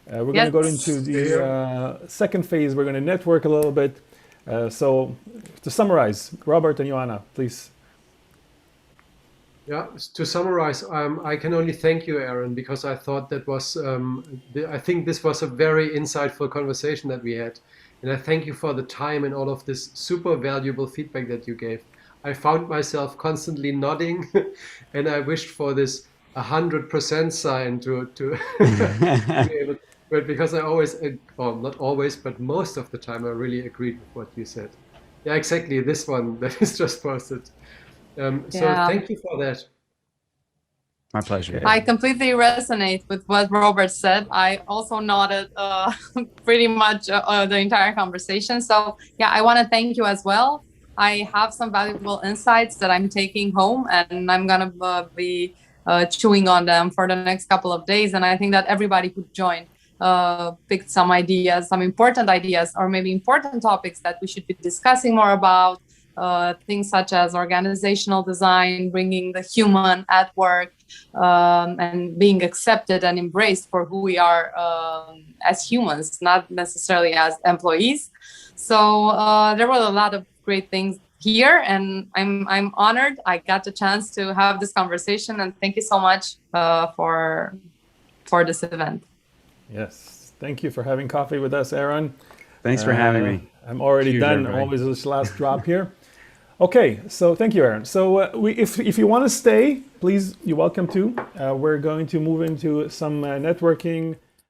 We're going to go into the second phase. We're going to network a little bit. So to summarize, Robert and Ioana, please.
Yeah, to summarize, I can only thank you, Aarron, because I thought that was, I think this was a very insightful conversation that we had. And I thank you for the time and all of this super valuable feedback that you gave. I found myself constantly nodding, and I wished for this 100% sign to be able to, but because I always, well, not always, but most of the time, I really agreed with what you said. Yeah, exactly. This one that is just posted. So thank you for that.
My pleasure.
I completely resonate with what Robert said. I also nodded pretty much the entire conversation. So yeah, I want to thank you as well. I have some valuable insights that I'm taking home, and I'm going to be chewing on them for the next couple of days. And I think that everybody who joined picked some ideas, some important ideas, or maybe important topics that we should be discussing more about. Things such as organizational design, bringing the human at work, and being accepted and embraced for who we are as humans, not necessarily as employees. So there were a lot of great things here, and I'm honored I got the chance to have this conversation. And thank you so much for this event.
Yes, thank you for having coffee with us, Aarron.
Thanks for having me.
I'm already
Cheers,
done.
everybody.
Always this last drop here. Okay, so thank you, Aarron. So if you want to stay, please, you're welcome to. We're going to move into some networking